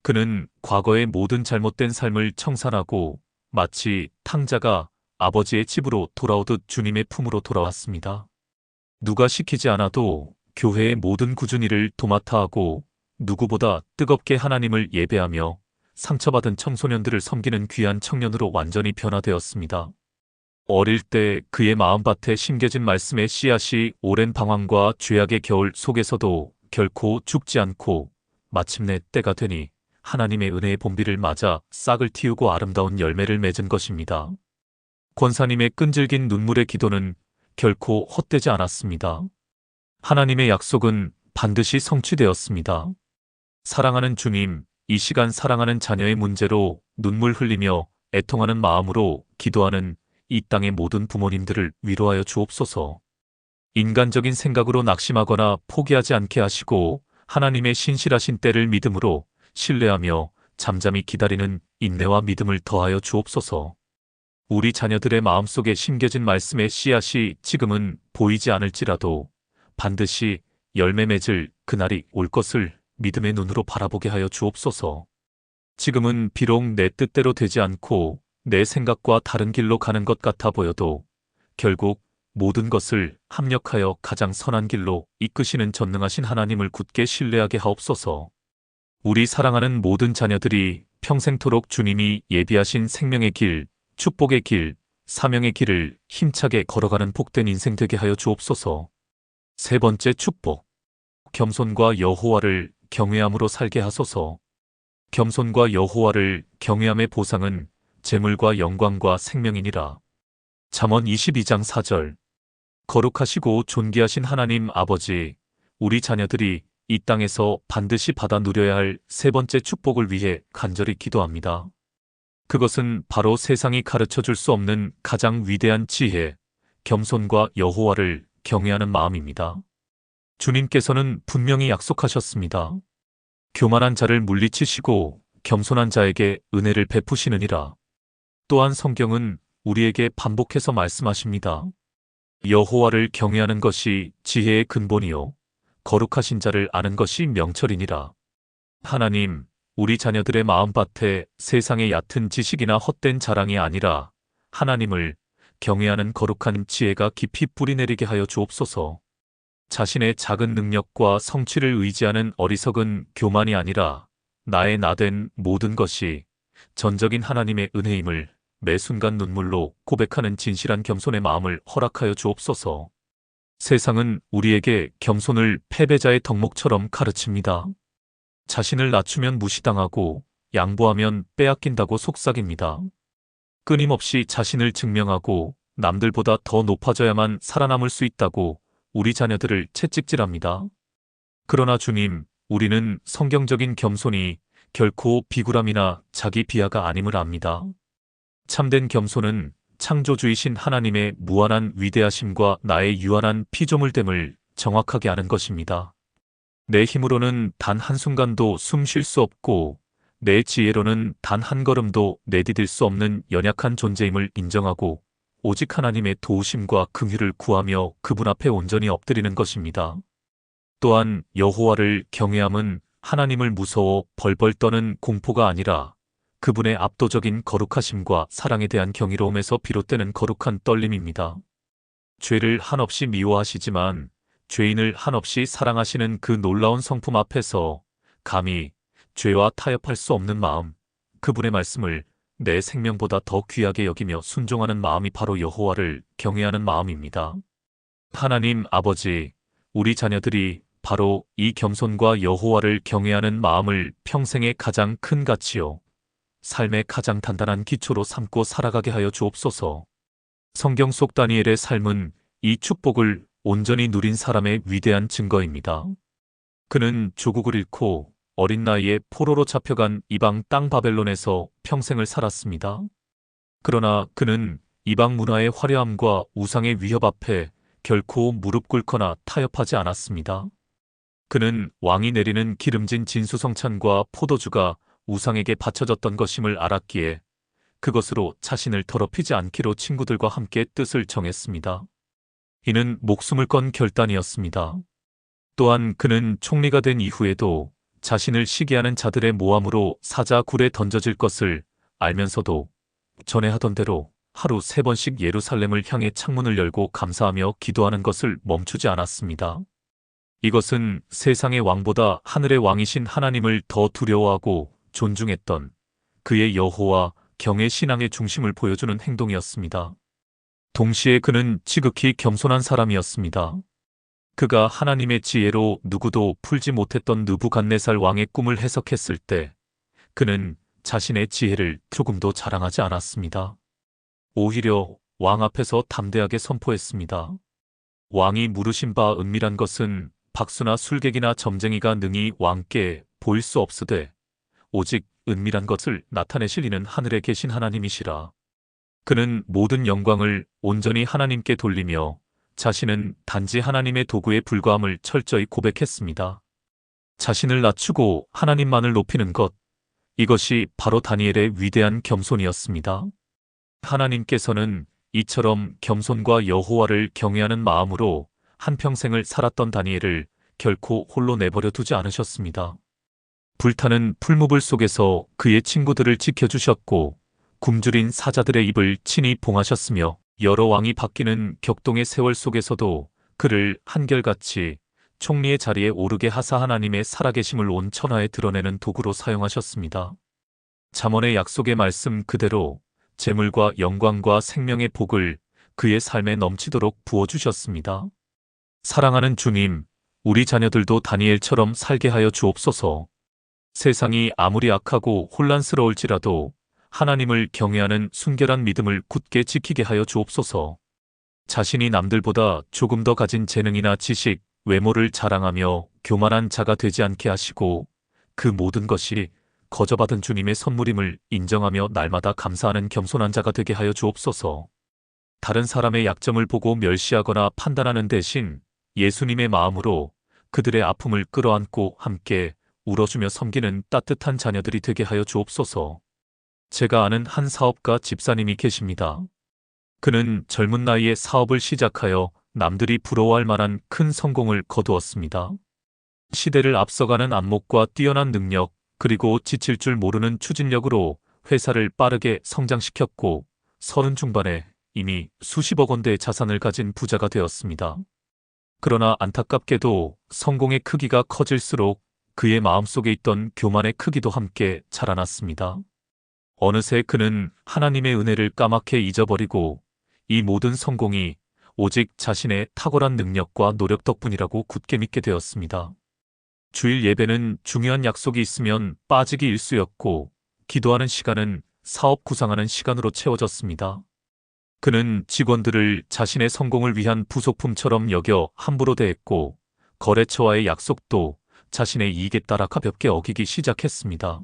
그는 과거의 모든 잘못된 삶을 청산하고 마치 탕자가 아버지의 집으로 돌아오듯 주님의 품으로 돌아왔습니다. 누가 시키지 않아도 교회의 모든 꾸준히 일을 도맡아 하고 누구보다 뜨겁게 하나님을 예배하며 상처받은 청소년들을 섬기는 귀한 청년으로 완전히 변화되었습니다. 어릴 때 그의 마음밭에 심겨진 말씀의 씨앗이 오랜 방황과 죄악의 겨울 속에서도 결코 죽지 않고 마침내 때가 되니 하나님의 은혜의 봄비를 맞아 싹을 틔우고 아름다운 열매를 맺은 것입니다. 권사님의 끈질긴 눈물의 기도는 결코 헛되지 않았습니다. 하나님의 약속은 반드시 성취되었습니다. 사랑하는 주님, 이 시간 사랑하는 자녀의 문제로 눈물 흘리며 애통하는 마음으로 기도하는 이 땅의 모든 부모님들을 위로하여 주옵소서. 인간적인 생각으로 낙심하거나 포기하지 않게 하시고 하나님의 신실하신 때를 믿음으로 신뢰하며 잠잠히 기다리는 인내와 믿음을 더하여 주옵소서. 우리 자녀들의 마음속에 심겨진 말씀의 씨앗이 지금은 보이지 않을지라도 반드시 열매 맺을 그날이 올 것을 믿음의 눈으로 바라보게 하여 주옵소서. 지금은 비록 내 뜻대로 되지 않고 내 생각과 다른 길로 가는 것 같아 보여도 결국 모든 것을 합력하여 가장 선한 길로 이끄시는 전능하신 하나님을 굳게 신뢰하게 하옵소서. 우리 사랑하는 모든 자녀들이 평생토록 주님이 예비하신 생명의 길, 축복의 길, 사명의 길을 힘차게 걸어가는 복된 인생 되게 하여 주옵소서. 세 번째 축복. 겸손과 여호와를 경외함으로 살게 하소서. 겸손과 여호와를 경외함의 보상은 재물과 영광과 생명이니라. 잠언 22장 4절. 거룩하시고 존귀하신 하나님 아버지, 우리 자녀들이 이 땅에서 반드시 받아 누려야 할 세 번째 축복을 위해 간절히 기도합니다. 그것은 바로 세상이 가르쳐 줄 수 없는 가장 위대한 지혜, 겸손과 여호와를 경외하는 마음입니다. 주님께서는 분명히 약속하셨습니다. 교만한 자를 물리치시고 겸손한 자에게 은혜를 베푸시느니라. 또한 성경은 우리에게 반복해서 말씀하십니다. 여호와를 경외하는 것이 지혜의 근본이요 거룩하신 자를 아는 것이 명철이니라. 하나님, 우리 자녀들의 마음밭에 세상의 얕은 지식이나 헛된 자랑이 아니라 하나님을 경외하는 거룩한 지혜가 깊이 뿌리내리게 하여 주옵소서. 자신의 작은 능력과 성취를 의지하는 어리석은 교만이 아니라 나의 나된 모든 것이 전적인 하나님의 은혜임을 매 순간 눈물로 고백하는 진실한 겸손의 마음을 허락하여 주옵소서. 세상은 우리에게 겸손을 패배자의 덕목처럼 가르칩니다. 자신을 낮추면 무시당하고 양보하면 빼앗긴다고 속삭입니다. 끊임없이 자신을 증명하고 남들보다 더 높아져야만 살아남을 수 있다고 우리 자녀들을 채찍질합니다. 그러나 주님, 우리는 성경적인 겸손이 결코 비굴함이나 자기 비하가 아님을 압니다. 참된 겸손은 창조주이신 하나님의 무한한 위대하심과 나의 유한한 피조물됨을 정확하게 아는 것입니다. 내 힘으로는 단 한순간도 숨 쉴 수 없고 내 지혜로는 단 한 걸음도 내디딜 수 없는 연약한 존재임을 인정하고 오직 하나님의 도우심과 긍휼을 구하며 그분 앞에 온전히 엎드리는 것입니다. 또한 여호와를 경외함은 하나님을 무서워 벌벌 떠는 공포가 아니라 그분의 압도적인 거룩하심과 사랑에 대한 경이로움에서 비롯되는 거룩한 떨림입니다. 죄를 한없이 미워하시지만 죄인을 한없이 사랑하시는 그 놀라운 성품 앞에서 감히 죄와 타협할 수 없는 마음, 그분의 말씀을 내 생명보다 더 귀하게 여기며 순종하는 마음이 바로 여호와를 경외하는 마음입니다. 하나님 아버지, 우리 자녀들이 바로 이 겸손과 여호와를 경외하는 마음을 평생의 가장 큰 가치요, 삶의 가장 단단한 기초로 삼고 살아가게 하여 주옵소서. 성경 속 다니엘의 삶은 이 축복을 온전히 누린 사람의 위대한 증거입니다. 그는 조국을 잃고 어린 나이에 포로로 잡혀간 이방 땅 바벨론에서 평생을 살았습니다. 그러나 그는 이방 문화의 화려함과 우상의 위협 앞에 결코 무릎 꿇거나 타협하지 않았습니다. 그는 왕이 내리는 기름진 진수성찬과 포도주가 우상에게 바쳐졌던 것임을 알았기에 그것으로 자신을 더럽히지 않기로 친구들과 함께 뜻을 정했습니다. 이는 목숨을 건 결단이었습니다. 또한 그는 총리가 된 이후에도 자신을 시기하는 자들의 모함으로 사자굴에 던져질 것을 알면서도 전에 하던 대로 하루 3번씩 예루살렘을 향해 창문을 열고 감사하며 기도하는 것을 멈추지 않았습니다. 이것은 세상의 왕보다 하늘의 왕이신 하나님을 더 두려워하고 존중했던 그의 여호와 경외 신앙의 중심을 보여주는 행동이었습니다. 동시에 그는 지극히 겸손한 사람이었습니다. 그가 하나님의 지혜로 누구도 풀지 못했던 느부갓네살 왕의 꿈을 해석했을 때 그는 자신의 지혜를 조금도 자랑하지 않았습니다. 오히려 왕 앞에서 담대하게 선포했습니다. 왕이 물으신 바 은밀한 것은 박수나 술객이나 점쟁이가 능히 왕께 보일 수 없으되 오직 은밀한 것을 나타내실 이는 하늘에 계신 하나님이시라. 그는 모든 영광을 온전히 하나님께 돌리며 자신은 단지 하나님의 도구에 불과함을 철저히 고백했습니다. 자신을 낮추고 하나님만을 높이는 것, 이것이 바로 다니엘의 위대한 겸손이었습니다. 하나님께서는 이처럼 겸손과 여호와를 경외하는 마음으로 한평생을 살았던 다니엘을 결코 홀로 내버려 두지 않으셨습니다. 불타는 풀무불 속에서 그의 친구들을 지켜주셨고 굶주린 사자들의 입을 친히 봉하셨으며 여러 왕이 바뀌는 격동의 세월 속에서도 그를 한결같이 총리의 자리에 오르게 하사 하나님의 살아계심을 온 천하에 드러내는 도구로 사용하셨습니다. 잠언의 약속의 말씀 그대로 재물과 영광과 생명의 복을 그의 삶에 넘치도록 부어주셨습니다. 사랑하는 주님, 우리 자녀들도 다니엘처럼 살게 하여 주옵소서. 세상이 아무리 악하고 혼란스러울지라도 하나님을 경외하는 순결한 믿음을 굳게 지키게 하여 주옵소서. 자신이 남들보다 조금 더 가진 재능이나 지식, 외모를 자랑하며 교만한 자가 되지 않게 하시고 그 모든 것이 거저받은 주님의 선물임을 인정하며 날마다 감사하는 겸손한 자가 되게 하여 주옵소서. 다른 사람의 약점을 보고 멸시하거나 판단하는 대신 예수님의 마음으로 그들의 아픔을 끌어안고 함께 울어주며 섬기는 따뜻한 자녀들이 되게 하여 주옵소서. 제가 아는 한 사업가 집사님이 계십니다. 그는 젊은 나이에 사업을 시작하여 남들이 부러워할 만한 큰 성공을 거두었습니다. 시대를 앞서가는 안목과 뛰어난 능력, 그리고 지칠 줄 모르는 추진력으로 회사를 빠르게 성장시켰고 30 중반에 이미 수십억 원대의 자산을 가진 부자가 되었습니다. 그러나 안타깝게도 성공의 크기가 커질수록 그의 마음속에 있던 교만의 크기도 함께 자라났습니다. 어느새 그는 하나님의 은혜를 까맣게 잊어버리고 이 모든 성공이 오직 자신의 탁월한 능력과 노력 덕분이라고 굳게 믿게 되었습니다. 주일 예배는 중요한 약속이 있으면 빠지기 일쑤였고 기도하는 시간은 사업 구상하는 시간으로 채워졌습니다. 그는 직원들을 자신의 성공을 위한 부속품처럼 여겨 함부로 대했고 거래처와의 약속도 자신의 이익에 따라 가볍게 어기기 시작했습니다.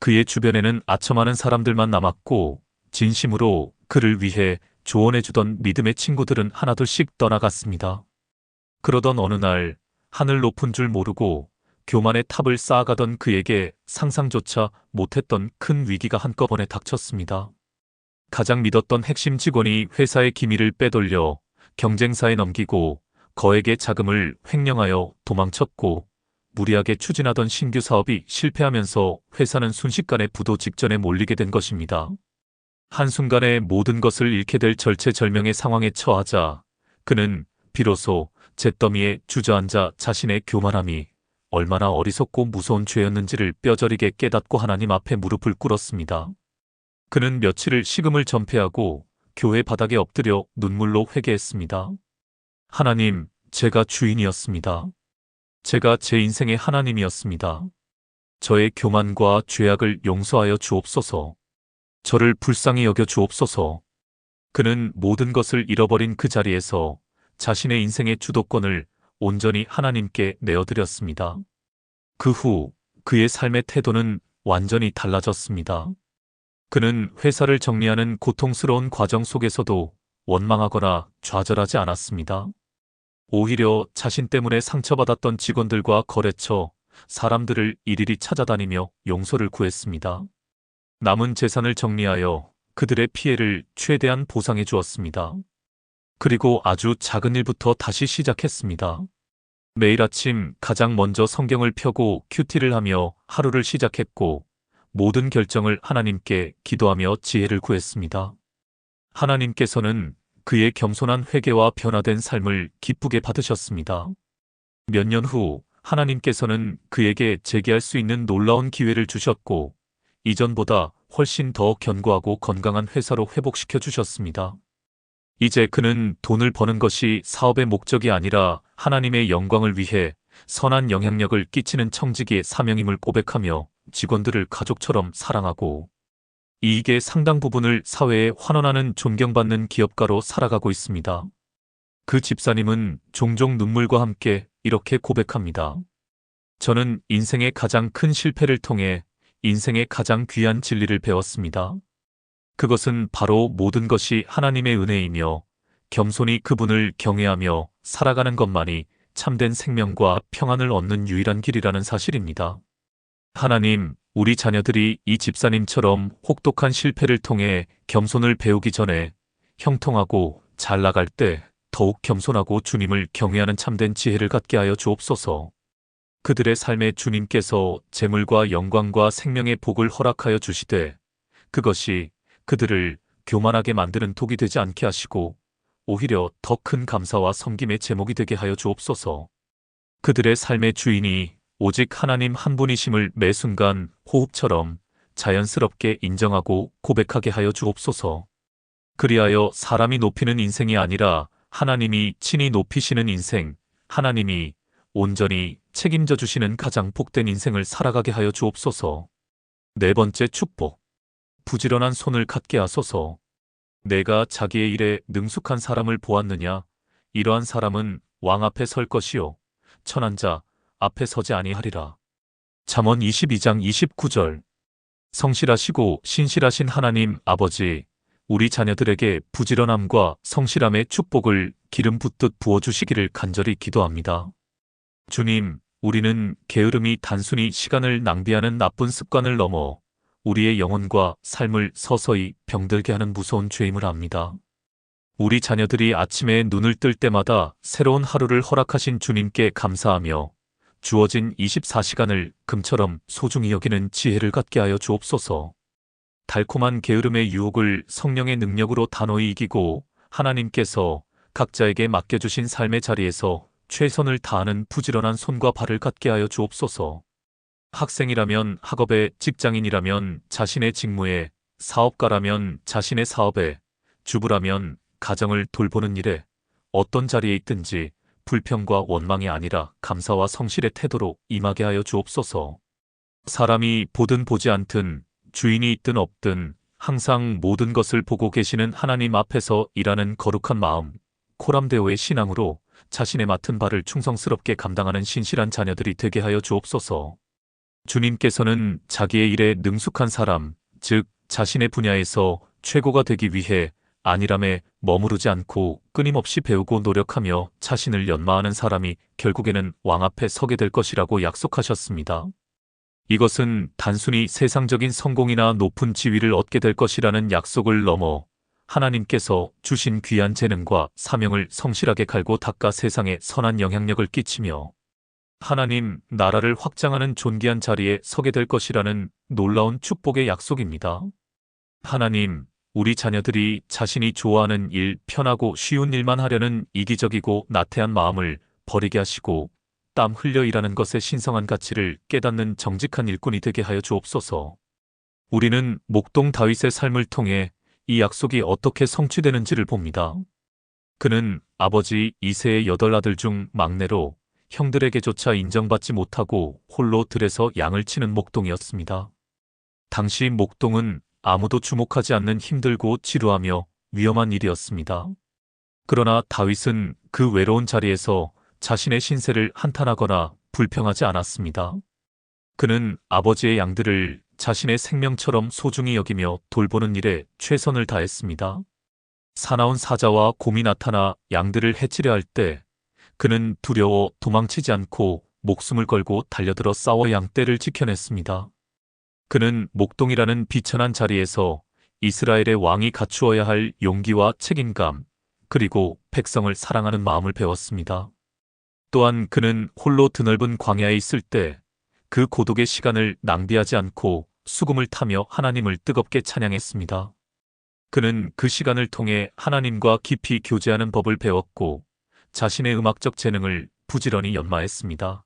그의 주변에는 아첨하는 사람들만 남았고 진심으로 그를 위해 조언해주던 믿음의 친구들은 하나둘씩 떠나갔습니다. 그러던 어느 날 하늘 높은 줄 모르고 교만의 탑을 쌓아가던 그에게 상상조차 못했던 큰 위기가 한꺼번에 닥쳤습니다. 가장 믿었던 핵심 직원이 회사의 기밀을 빼돌려 경쟁사에 넘기고 거액의 자금을 횡령하여 도망쳤고 무리하게 추진하던 신규 사업이 실패하면서 회사는 순식간에 부도 직전에 몰리게 된 것입니다. 한순간에 모든 것을 잃게 될 절체절명의 상황에 처하자 그는 비로소 잿더미에 주저앉아 자신의 교만함이 얼마나 어리석고 무서운 죄였는지를 뼈저리게 깨닫고 하나님 앞에 무릎을 꿇었습니다. 그는 며칠을 식음을 전폐하고 교회 바닥에 엎드려 눈물로 회개했습니다. 하나님, 제가 주인이었습니다. 제가 제 인생의 하나님이었습니다. 저의 교만과 죄악을 용서하여 주옵소서. 저를 불쌍히 여겨 주옵소서. 그는 모든 것을 잃어버린 그 자리에서 자신의 인생의 주도권을 온전히 하나님께 내어드렸습니다. 그 후 그의 삶의 태도는 완전히 달라졌습니다. 그는 회사를 정리하는 고통스러운 과정 속에서도 원망하거나 좌절하지 않았습니다. 오히려 자신 때문에 상처받았던 직원들과 거래처, 사람들을 일일이 찾아다니며 용서를 구했습니다. 남은 재산을 정리하여 그들의 피해를 최대한 보상해 주었습니다. 그리고 아주 작은 일부터 다시 시작했습니다. 매일 아침 가장 먼저 성경을 펴고 큐티를 하며 하루를 시작했고 모든 결정을 하나님께 기도하며 지혜를 구했습니다. 하나님께서는 그의 겸손한 회개와 변화된 삶을 기쁘게 받으셨습니다. 몇 년 후 하나님께서는 그에게 재기할 수 있는 놀라운 기회를 주셨고 이전보다 훨씬 더 견고하고 건강한 회사로 회복시켜 주셨습니다. 이제 그는 돈을 버는 것이 사업의 목적이 아니라 하나님의 영광을 위해 선한 영향력을 끼치는 청지기의 사명임을 고백하며 직원들을 가족처럼 사랑하고 이익의 상당 부분을 사회에 환원하는 존경받는 기업가로 살아가고 있습니다. 그 집사님은 종종 눈물과 함께 이렇게 고백합니다. 저는 인생의 가장 큰 실패를 통해 인생의 가장 귀한 진리를 배웠습니다. 그것은 바로 모든 것이 하나님의 은혜이며 겸손히 그분을 경외하며 살아가는 것만이 참된 생명과 평안을 얻는 유일한 길이라는 사실입니다. 하나님, 우리 자녀들이 이 집사님처럼 혹독한 실패를 통해 겸손을 배우기 전에 형통하고 잘 나갈 때 더욱 겸손하고 주님을 경외하는 참된 지혜를 갖게 하여 주옵소서. 그들의 삶에 주님께서 재물과 영광과 생명의 복을 허락하여 주시되 그것이 그들을 교만하게 만드는 독이 되지 않게 하시고 오히려 더 큰 감사와 섬김의 제목이 되게 하여 주옵소서. 그들의 삶의 주인이 오직 하나님 한 분이심을 매 순간 호흡처럼 자연스럽게 인정하고 고백하게 하여 주옵소서. 그리하여 사람이 높이는 인생이 아니라 하나님이 친히 높이시는 인생, 하나님이 온전히 책임져 주시는 가장 복된 인생을 살아가게 하여 주옵소서. 네 번째 축복. 부지런한 손을 갖게 하소서. 내가 자기의 일에 능숙한 사람을 보았느냐? 이러한 사람은 왕 앞에 설 것이요 천한 자 앞에 서지 아니하리라. 잠언 22장 29절. 성실하시고 신실하신 하나님 아버지, 우리 자녀들에게 부지런함과 성실함의 축복을 기름 붓듯 부어주시기를 간절히 기도합니다. 주님, 우리는 게으름이 단순히 시간을 낭비하는 나쁜 습관을 넘어 우리의 영혼과 삶을 서서히 병들게 하는 무서운 죄임을 압니다. 우리 자녀들이 아침에 눈을 뜰 때마다 새로운 하루를 허락하신 주님께 감사하며 주어진 24시간을 금처럼 소중히 여기는 지혜를 갖게 하여 주옵소서. 달콤한 게으름의 유혹을 성령의 능력으로 단호히 이기고 하나님께서 각자에게 맡겨주신 삶의 자리에서 최선을 다하는 부지런한 손과 발을 갖게 하여 주옵소서. 학생이라면 학업에, 직장인이라면 자신의 직무에, 사업가라면 자신의 사업에, 주부라면 가정을 돌보는 일에, 어떤 자리에 있든지 불평과 원망이 아니라 감사와 성실의 태도로 임하게 하여 주옵소서. 사람이 보든 보지 않든 주인이 있든 없든 항상 모든 것을 보고 계시는 하나님 앞에서 일하는 거룩한 마음, 코람데오의 신앙으로 자신의 맡은 바를 충성스럽게 감당하는 신실한 자녀들이 되게 하여 주옵소서. 주님께서는 자기의 일에 능숙한 사람, 즉 자신의 분야에서 최고가 되기 위해 안일함에 머무르지 않고 끊임없이 배우고 노력하며 자신을 연마하는 사람이 결국에는 왕 앞에 서게 될 것이라고 약속하셨습니다. 이것은 단순히 세상적인 성공이나 높은 지위를 얻게 될 것이라는 약속을 넘어 하나님께서 주신 귀한 재능과 사명을 성실하게 갈고 닦아 세상에 선한 영향력을 끼치며 하나님 나라를 확장하는 존귀한 자리에 서게 될 것이라는 놀라운 축복의 약속입니다. 하나님, 우리 자녀들이 자신이 좋아하는 일, 편하고 쉬운 일만 하려는 이기적이고 나태한 마음을 버리게 하시고 땀 흘려 일하는 것의 신성한 가치를 깨닫는 정직한 일꾼이 되게 하여 주옵소서. 우리는 목동 다윗의 삶을 통해 이 약속이 어떻게 성취되는지를 봅니다. 그는 아버지 이새의 8아들 중 막내로 형들에게조차 인정받지 못하고 홀로 들에서 양을 치는 목동이었습니다. 당시 목동은 아무도 주목하지 않는 힘들고 지루하며 위험한 일이었습니다. 그러나 다윗은 그 외로운 자리에서 자신의 신세를 한탄하거나 불평하지 않았습니다. 그는 아버지의 양들을 자신의 생명처럼 소중히 여기며 돌보는 일에 최선을 다했습니다. 사나운 사자와 곰이 나타나 양들을 해치려 할 때 그는 두려워 도망치지 않고 목숨을 걸고 달려들어 싸워 양떼를 지켜냈습니다. 그는 목동이라는 비천한 자리에서 이스라엘의 왕이 갖추어야 할 용기와 책임감, 그리고 백성을 사랑하는 마음을 배웠습니다. 또한 그는 홀로 드넓은 광야에 있을 때 그 고독의 시간을 낭비하지 않고 수금을 타며 하나님을 뜨겁게 찬양했습니다. 그는 그 시간을 통해 하나님과 깊이 교제하는 법을 배웠고 자신의 음악적 재능을 부지런히 연마했습니다.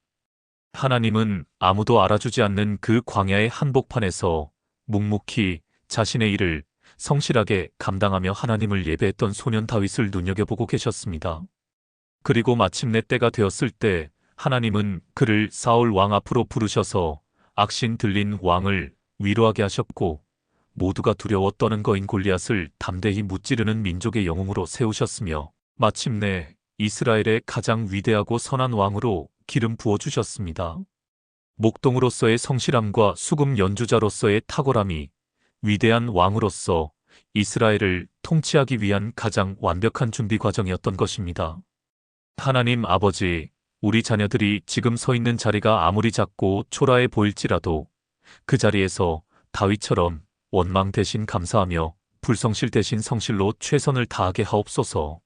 하나님은 아무도 알아주지 않는 그 광야의 한복판에서 묵묵히 자신의 일을 성실하게 감당하며 하나님을 예배했던 소년 다윗을 눈여겨보고 계셨습니다. 그리고 마침내 때가 되었을 때 하나님은 그를 사울 왕 앞으로 부르셔서 악신 들린 왕을 위로하게 하셨고 모두가 두려워 떠는 거인 골리앗을 담대히 무찌르는 민족의 영웅으로 세우셨으며 마침내 이스라엘의 가장 위대하고 선한 왕으로 기름 부어주셨습니다. 목동으로서의 성실함과 수금 연주자로서의 탁월함이 위대한 왕으로서 이스라엘을 통치하기 위한 가장 완벽한 준비 과정이었던 것입니다. 하나님 아버지, 우리 자녀들이 지금 서 있는 자리가 아무리 작고 초라해 보일지라도 그 자리에서 다윗처럼 원망 대신 감사하며 불성실 대신 성실로 최선을 다하게 하옵소서.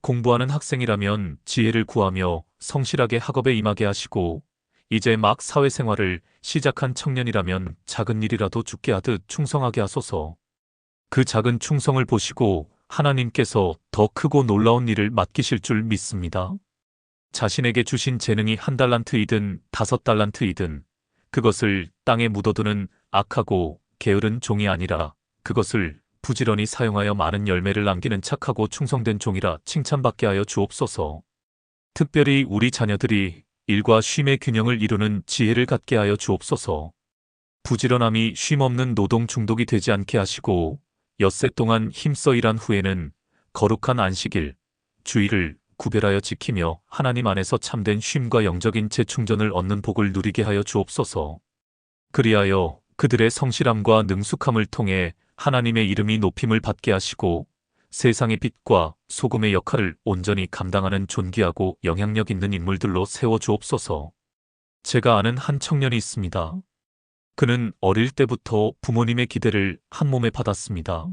공부하는 학생이라면 지혜를 구하며 성실하게 학업에 임하게 하시고 이제 막 사회생활을 시작한 청년이라면 작은 일이라도 죽게 하듯 충성하게 하소서. 그 작은 충성을 보시고 하나님께서 더 크고 놀라운 일을 맡기실 줄 믿습니다. 자신에게 주신 재능이 1달란트이든 5달란트이든 그것을 땅에 묻어두는 악하고 게으른 종이 아니라 그것을 부지런히 사용하여 많은 열매를 남기는 착하고 충성된 종이라 칭찬받게 하여 주옵소서. 특별히 우리 자녀들이 일과 쉼의 균형을 이루는 지혜를 갖게 하여 주옵소서. 부지런함이 쉼없는 노동 중독이 되지 않게 하시고 엿새 동안 힘써 일한 후에는 거룩한 안식일, 주일을 구별하여 지키며 하나님 안에서 참된 쉼과 영적인 재충전을 얻는 복을 누리게 하여 주옵소서. 그리하여 그들의 성실함과 능숙함을 통해 하나님의 이름이 높임을 받게 하시고 세상의 빛과 소금의 역할을 온전히 감당하는 존귀하고 영향력 있는 인물들로 세워 주옵소서. 제가 아는 한 청년이 있습니다. 그는 어릴 때부터 부모님의 기대를 한 몸에 받았습니다.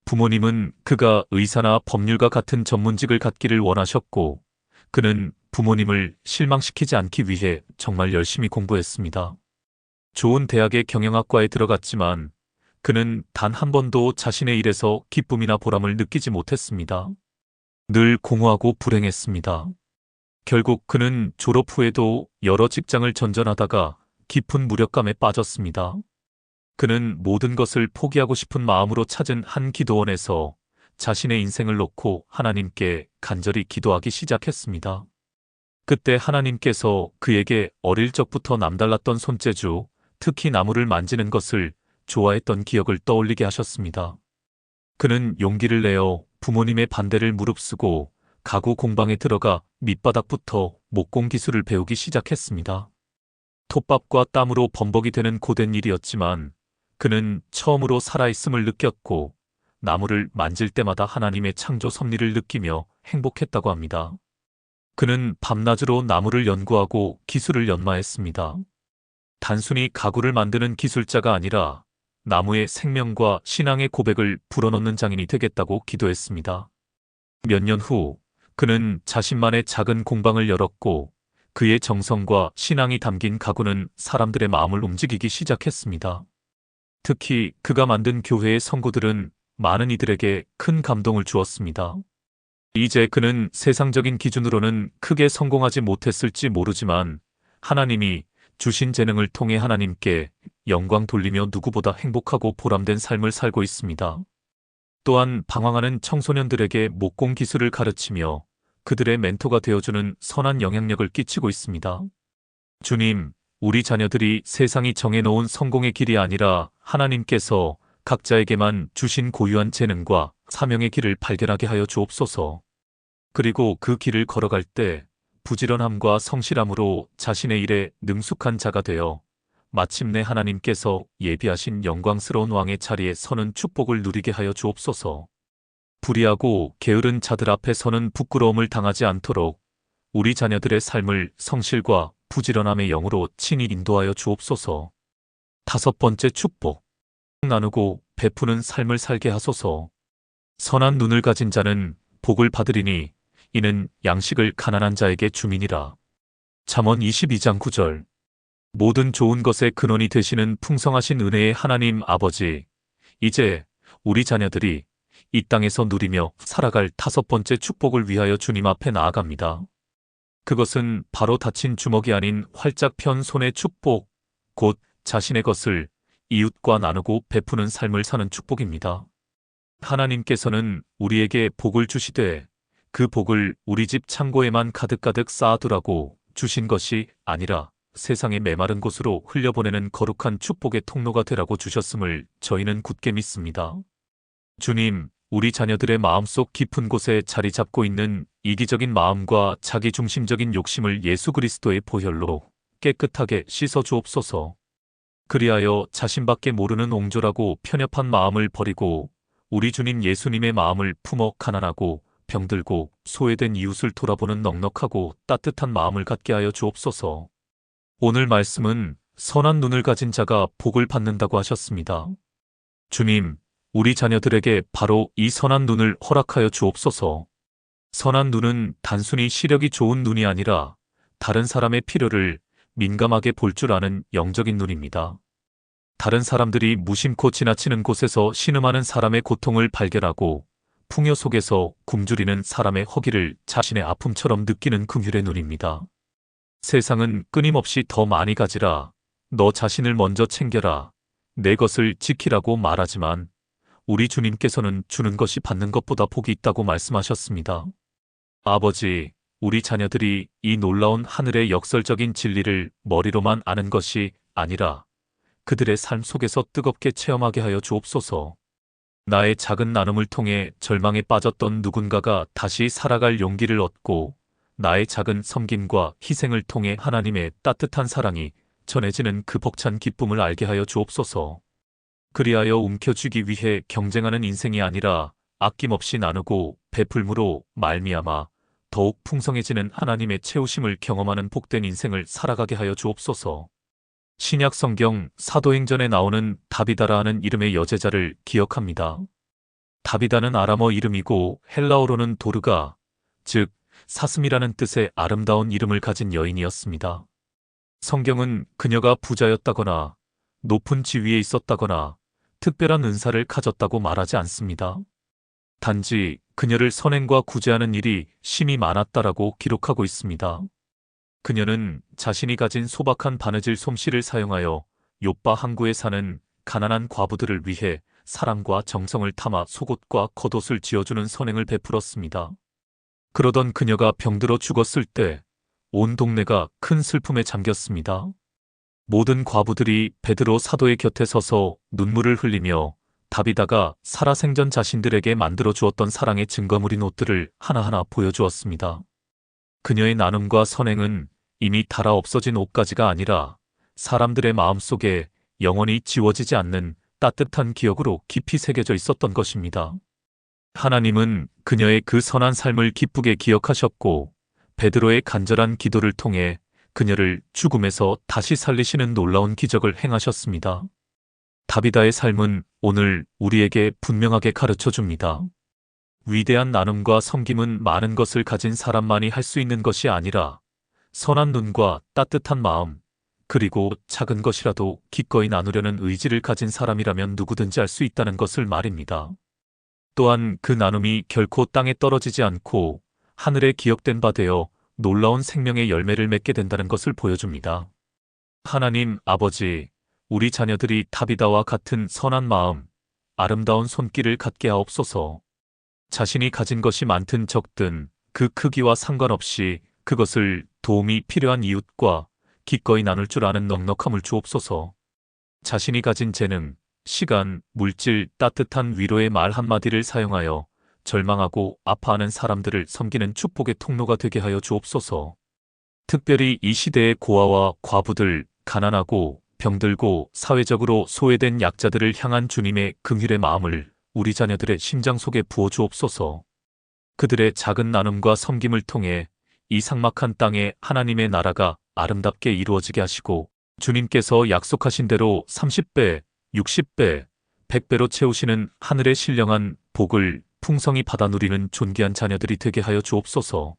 부모님은 그가 의사나 법률가 같은 전문직을 갖기를 원하셨고, 그는 부모님을 실망시키지 않기 위해 정말 열심히 공부했습니다. 좋은 대학의 경영학과에 들어갔지만, 그는 단 한 번도 자신의 일에서 기쁨이나 보람을 느끼지 못했습니다. 늘 공허하고 불행했습니다. 결국 그는 졸업 후에도 여러 직장을 전전하다가 깊은 무력감에 빠졌습니다. 그는 모든 것을 포기하고 싶은 마음으로 찾은 한 기도원에서 자신의 인생을 놓고 하나님께 간절히 기도하기 시작했습니다. 그때 하나님께서 그에게 어릴 적부터 남달랐던 손재주, 특히 나무를 만지는 것을 좋아했던 기억을 떠올리게 하셨습니다. 그는 용기를 내어 부모님의 반대를 무릅쓰고 가구 공방에 들어가 밑바닥부터 목공 기술을 배우기 시작했습니다. 톱밥과 땀으로 범벅이 되는 고된 일이었지만 그는 처음으로 살아있음을 느꼈고 나무를 만질 때마다 하나님의 창조 섭리를 느끼며 행복했다고 합니다. 그는 밤낮으로 나무를 연구하고 기술을 연마했습니다. 단순히 가구를 만드는 기술자가 아니라 나무의 생명과 신앙의 고백을 불어넣는 장인이 되겠다고 기도했습니다. 몇 년 후 그는 자신만의 작은 공방을 열었고 그의 정성과 신앙이 담긴 가구는 사람들의 마음을 움직이기 시작했습니다. 특히 그가 만든 교회의 성구들은 많은 이들에게 큰 감동을 주었습니다. 이제 그는 세상적인 기준으로는 크게 성공하지 못했을지 모르지만 하나님이 주신 재능을 통해 하나님께 영광 돌리며 누구보다 행복하고 보람된 삶을 살고 있습니다. 또한 방황하는 청소년들에게 목공 기술을 가르치며 그들의 멘토가 되어주는 선한 영향력을 끼치고 있습니다. 주님, 우리 자녀들이 세상이 정해놓은 성공의 길이 아니라 하나님께서 각자에게만 주신 고유한 재능과 사명의 길을 발견하게 하여 주옵소서. 그리고 그 길을 걸어갈 때 부지런함과 성실함으로 자신의 일에 능숙한 자가 되어 마침내 하나님께서 예비하신 영광스러운 왕의 자리에 서는 축복을 누리게 하여 주옵소서. 불의하고 게으른 자들 앞에 서는 부끄러움을 당하지 않도록 우리 자녀들의 삶을 성실과 부지런함의 영으로 친히 인도하여 주옵소서. 5번째 축복. 나누고 베푸는 삶을 살게 하소서. 선한 눈을 가진 자는 복을 받으리니 이는 양식을 가난한 자에게 주민이라. 잠언 22장 9절. 모든 좋은 것의 근원이 되시는 풍성하신 은혜의 하나님 아버지, 이제 우리 자녀들이 이 땅에서 누리며 살아갈 5번째 축복을 위하여 주님 앞에 나아갑니다. 그것은 바로 닫힌 주먹이 아닌 활짝 편 손의 축복, 곧 자신의 것을 이웃과 나누고 베푸는 삶을 사는 축복입니다. 하나님께서는 우리에게 복을 주시되 그 복을 우리 집 창고에만 가득가득 쌓아두라고 주신 것이 아니라 세상의 메마른 곳으로 흘려보내는 거룩한 축복의 통로가 되라고 주셨음을 저희는 굳게 믿습니다. 주님, 우리 자녀들의 마음속 깊은 곳에 자리 잡고 있는 이기적인 마음과 자기중심적인 욕심을 예수 그리스도의 보혈로 깨끗하게 씻어 주옵소서. 그리하여 자신밖에 모르는 옹졸하고 편협한 마음을 버리고 우리 주님 예수님의 마음을 품어 가난하고 병들고 소외된 이웃을 돌아보는 넉넉하고 따뜻한 마음을 갖게 하여 주옵소서. 오늘 말씀은 선한 눈을 가진 자가 복을 받는다고 하셨습니다. 주님, 우리 자녀들에게 바로 이 선한 눈을 허락하여 주옵소서. 선한 눈은 단순히 시력이 좋은 눈이 아니라 다른 사람의 필요를 민감하게 볼 줄 아는 영적인 눈입니다. 다른 사람들이 무심코 지나치는 곳에서 신음하는 사람의 고통을 발견하고 풍요 속에서 굶주리는 사람의 허기를 자신의 아픔처럼 느끼는 긍휼의 눈입니다. 세상은 끊임없이 더 많이 가지라, 너 자신을 먼저 챙겨라, 내 것을 지키라고 말하지만 우리 주님께서는 주는 것이 받는 것보다 복이 있다고 말씀하셨습니다. 아버지, 우리 자녀들이 이 놀라운 하늘의 역설적인 진리를 머리로만 아는 것이 아니라 그들의 삶 속에서 뜨겁게 체험하게 하여 주옵소서. 나의 작은 나눔을 통해 절망에 빠졌던 누군가가 다시 살아갈 용기를 얻고 나의 작은 섬김과 희생을 통해 하나님의 따뜻한 사랑이 전해지는 그 벅찬 기쁨을 알게 하여 주옵소서. 그리하여 움켜쥐기 위해 경쟁하는 인생이 아니라 아낌없이 나누고 베풀므로 말미암아 더욱 풍성해지는 하나님의 채우심을 경험하는 복된 인생을 살아가게 하여 주옵소서. 신약 성경 사도행전에 나오는 다비다라 하는 이름의 여제자를 기억합니다. 다비다는 아람어 이름이고 헬라어로는 도르가, 즉 사슴이라는 뜻의 아름다운 이름을 가진 여인이었습니다. 성경은 그녀가 부자였다거나 높은 지위에 있었다거나 특별한 은사를 가졌다고 말하지 않습니다. 단지 그녀를 선행과 구제하는 일이 심히 많았다라고 기록하고 있습니다. 그녀는 자신이 가진 소박한 바느질 솜씨를 사용하여 욥바 항구에 사는 가난한 과부들을 위해 사랑과 정성을 담아 속옷과 겉옷을 지어주는 선행을 베풀었습니다. 그러던 그녀가 병들어 죽었을 때 온 동네가 큰 슬픔에 잠겼습니다. 모든 과부들이 베드로 사도의 곁에 서서 눈물을 흘리며 다비다가 살아생전 자신들에게 만들어 주었던 사랑의 증거물인 옷들을 하나하나 보여주었습니다. 그녀의 나눔과 선행은 이미 닳아 없어진 옷가지가 아니라 사람들의 마음속에 영원히 지워지지 않는 따뜻한 기억으로 깊이 새겨져 있었던 것입니다. 하나님은 그녀의 그 선한 삶을 기쁘게 기억하셨고 베드로의 간절한 기도를 통해 그녀를 죽음에서 다시 살리시는 놀라운 기적을 행하셨습니다. 다비다의 삶은 오늘 우리에게 분명하게 가르쳐 줍니다. 위대한 나눔과 섬김은 많은 것을 가진 사람만이 할 수 있는 것이 아니라 선한 눈과 따뜻한 마음, 그리고 작은 것이라도 기꺼이 나누려는 의지를 가진 사람이라면 누구든지 할 수 있다는 것을 말입니다. 또한 그 나눔이 결코 땅에 떨어지지 않고 하늘에 기억된 바 되어 놀라운 생명의 열매를 맺게 된다는 것을 보여줍니다. 하나님 아버지, 우리 자녀들이 다비다와 같은 선한 마음, 아름다운 손길을 갖게 하옵소서. 자신이 가진 것이 많든 적든 그 크기와 상관없이 그것을 도움이 필요한 이웃과 기꺼이 나눌 줄 아는 넉넉함을 주옵소서. 자신이 가진 재능, 시간, 물질, 따뜻한 위로의 말 한마디를 사용하여 절망하고 아파하는 사람들을 섬기는 축복의 통로가 되게 하여 주옵소서. 특별히 이 시대의 고아와 과부들, 가난하고 병들고 사회적으로 소외된 약자들을 향한 주님의 긍휼의 마음을 우리 자녀들의 심장 속에 부어 주옵소서. 그들의 작은 나눔과 섬김을 통해 이 삭막한 땅에 하나님의 나라가 아름답게 이루어지게 하시고 주님께서 약속하신 대로 30배, 60배, 100배로 채우시는 하늘의 신령한 복을 풍성히 받아 누리는 존귀한 자녀들이 되게 하여 주옵소서.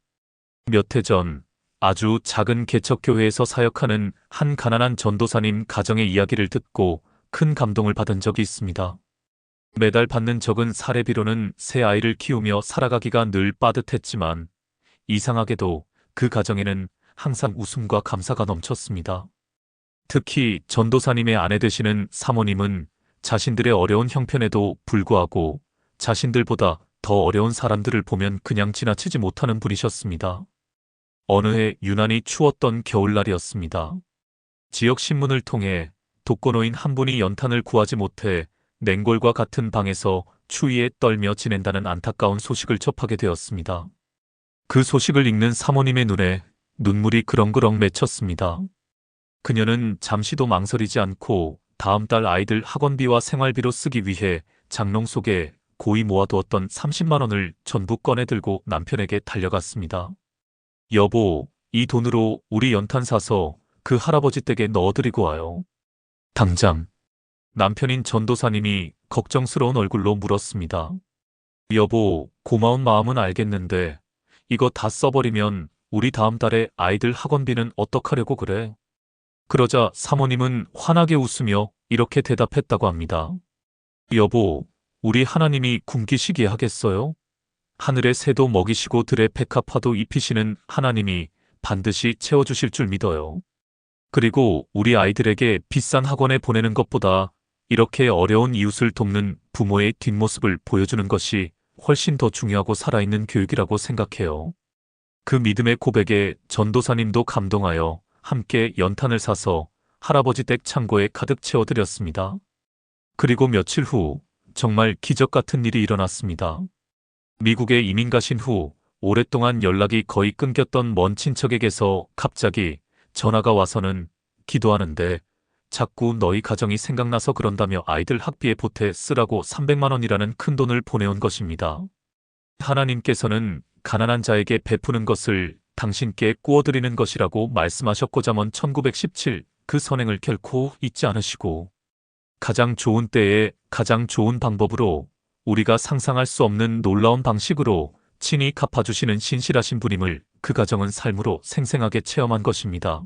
몇 해 전 아주 작은 개척교회에서 사역하는 한 가난한 전도사님 가정의 이야기를 듣고 큰 감동을 받은 적이 있습니다. 매달 받는 적은 사례비로는 새 아이를 키우며 살아가기가 늘 빠듯했지만 이상하게도 그 가정에는 항상 웃음과 감사가 넘쳤습니다. 특히 전도사님의 아내 되시는 사모님은 자신들의 어려운 형편에도 불구하고 자신들보다 더 어려운 사람들을 보면 그냥 지나치지 못하는 분이셨습니다. 어느 해 유난히 추웠던 겨울날이었습니다. 지역 신문을 통해 독거노인 한 분이 연탄을 구하지 못해 냉골과 같은 방에서 추위에 떨며 지낸다는 안타까운 소식을 접하게 되었습니다. 그 소식을 읽는 사모님의 눈에 눈물이 그렁그렁 맺혔습니다. 그녀는 잠시도 망설이지 않고 다음 달 아이들 학원비와 생활비로 쓰기 위해 장롱 속에 고이 모아두었던 30만 원을 전부 꺼내들고 남편에게 달려갔습니다. 여보, 이 돈으로 우리 연탄 사서 그 할아버지 댁에 넣어드리고 와요. 당장. 남편인 전도사님이 걱정스러운 얼굴로 물었습니다. 여보, 고마운 마음은 알겠는데 이거 다 써버리면 우리 다음 달에 아이들 학원비는 어떡하려고 그래? 그러자 사모님은 환하게 웃으며 이렇게 대답했다고 합니다. 여보, 우리 하나님이 굶기시기에 하겠어요? 하늘의 새도 먹이시고 들의 백합화도 입히시는 하나님이 반드시 채워주실 줄 믿어요. 그리고 우리 아이들에게 비싼 학원에 보내는 것보다 이렇게 어려운 이웃을 돕는 부모의 뒷모습을 보여주는 것이 훨씬 더 중요하고 살아있는 교육이라고 생각해요. 그 믿음의 고백에 전도사님도 감동하여 함께 연탄을 사서 할아버지 댁 창고에 가득 채워드렸습니다. 그리고 며칠 후 정말 기적 같은 일이 일어났습니다. 미국에 이민 가신 후 오랫동안 연락이 거의 끊겼던 먼 친척에게서 갑자기 전화가 와서는 기도하는데 자꾸 너희 가정이 생각나서 그런다며 아이들 학비에 보태 쓰라고 300만 원이라는 큰 돈을 보내온 것입니다. 하나님께서는 가난한 자에게 베푸는 것을 당신께 꾸어드리는 것이라고 말씀하셨고자 먼 1917 그 선행을 결코 잊지 않으시고 가장 좋은 때에 가장 좋은 방법으로 우리가 상상할 수 없는 놀라운 방식으로 친히 갚아주시는 신실하신 분임을 그 가정은 삶으로 생생하게 체험한 것입니다.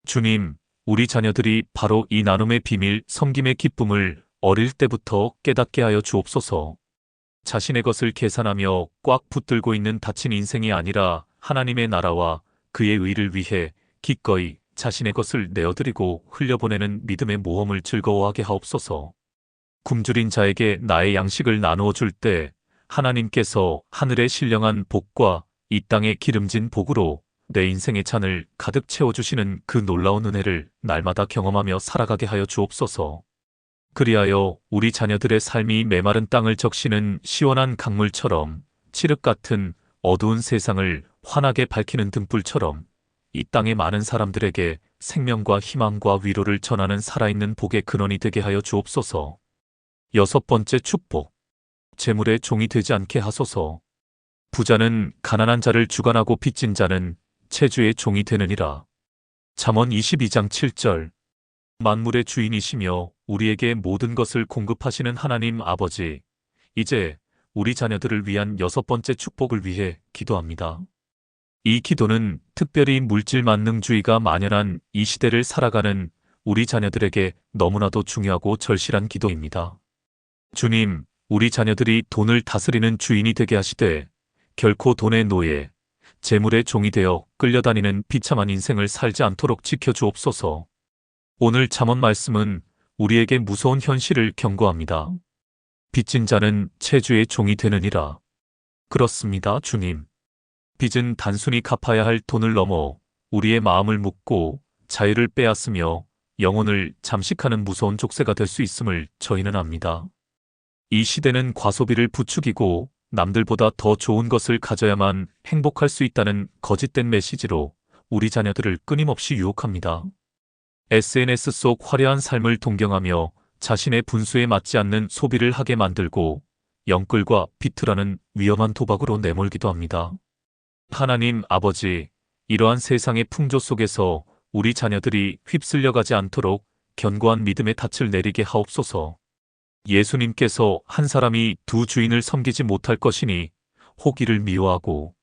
주님, 우리 자녀들이 바로 이 나눔의 비밀, 섬김의 기쁨을 어릴 때부터 깨닫게 하여 주옵소서. 자신의 것을 계산하며 꽉 붙들고 있는 다친 인생이 아니라 하나님의 나라와 그의 의를 위해 기꺼이 자신의 것을 내어드리고 흘려보내는 믿음의 모험을 즐거워하게 하옵소서. 굶주린 자에게 나의 양식을 나누어 줄 때 하나님께서 하늘의 신령한 복과 이 땅의 기름진 복으로 내 인생의 잔을 가득 채워주시는 그 놀라운 은혜를 날마다 경험하며 살아가게 하여 주옵소서. 그리하여 우리 자녀들의 삶이 메마른 땅을 적시는 시원한 강물처럼 칠흑 같은 어두운 세상을 환하게 밝히는 등불처럼 이 땅의 많은 사람들에게 생명과 희망과 위로를 전하는 살아있는 복의 근원이 되게 하여 주옵소서. 6번째 축복. 재물의 종이 되지 않게 하소서. 부자는 가난한 자를 주관하고 빚진 자는 채주의 종이 되느니라. 잠언 22장 7절. 만물의 주인이시며 우리에게 모든 것을 공급하시는 하나님 아버지, 이제 우리 자녀들을 위한 6번째 축복을 위해 기도합니다. 이 기도는 특별히 물질 만능주의가 만연한 이 시대를 살아가는 우리 자녀들에게 너무나도 중요하고 절실한 기도입니다. 주님, 우리 자녀들이 돈을 다스리는 주인이 되게 하시되 결코 돈의 노예, 재물의 종이 되어 끌려다니는 비참한 인생을 살지 않도록 지켜주옵소서. 오늘 잠언 말씀은 우리에게 무서운 현실을 경고합니다. 빚진 자는 채주의 종이 되느니라. 그렇습니다, 주님. 빚은 단순히 갚아야 할 돈을 넘어 우리의 마음을 묶고 자유를 빼앗으며 영혼을 잠식하는 무서운 족쇄가 될 수 있음을 저희는 압니다. 이 시대는 과소비를 부추기고 남들보다 더 좋은 것을 가져야만 행복할 수 있다는 거짓된 메시지로 우리 자녀들을 끊임없이 유혹합니다. SNS 속 화려한 삶을 동경하며 자신의 분수에 맞지 않는 소비를 하게 만들고 영끌과 비틀어는 위험한 도박으로 내몰기도 합니다. 하나님 아버지, 이러한 세상의 풍조 속에서 우리 자녀들이 휩쓸려가지 않도록 견고한 믿음의 닻을 내리게 하옵소서. 예수님께서 한 사람이 두 주인을 섬기지 못할 것이니 혹 이를 미워하고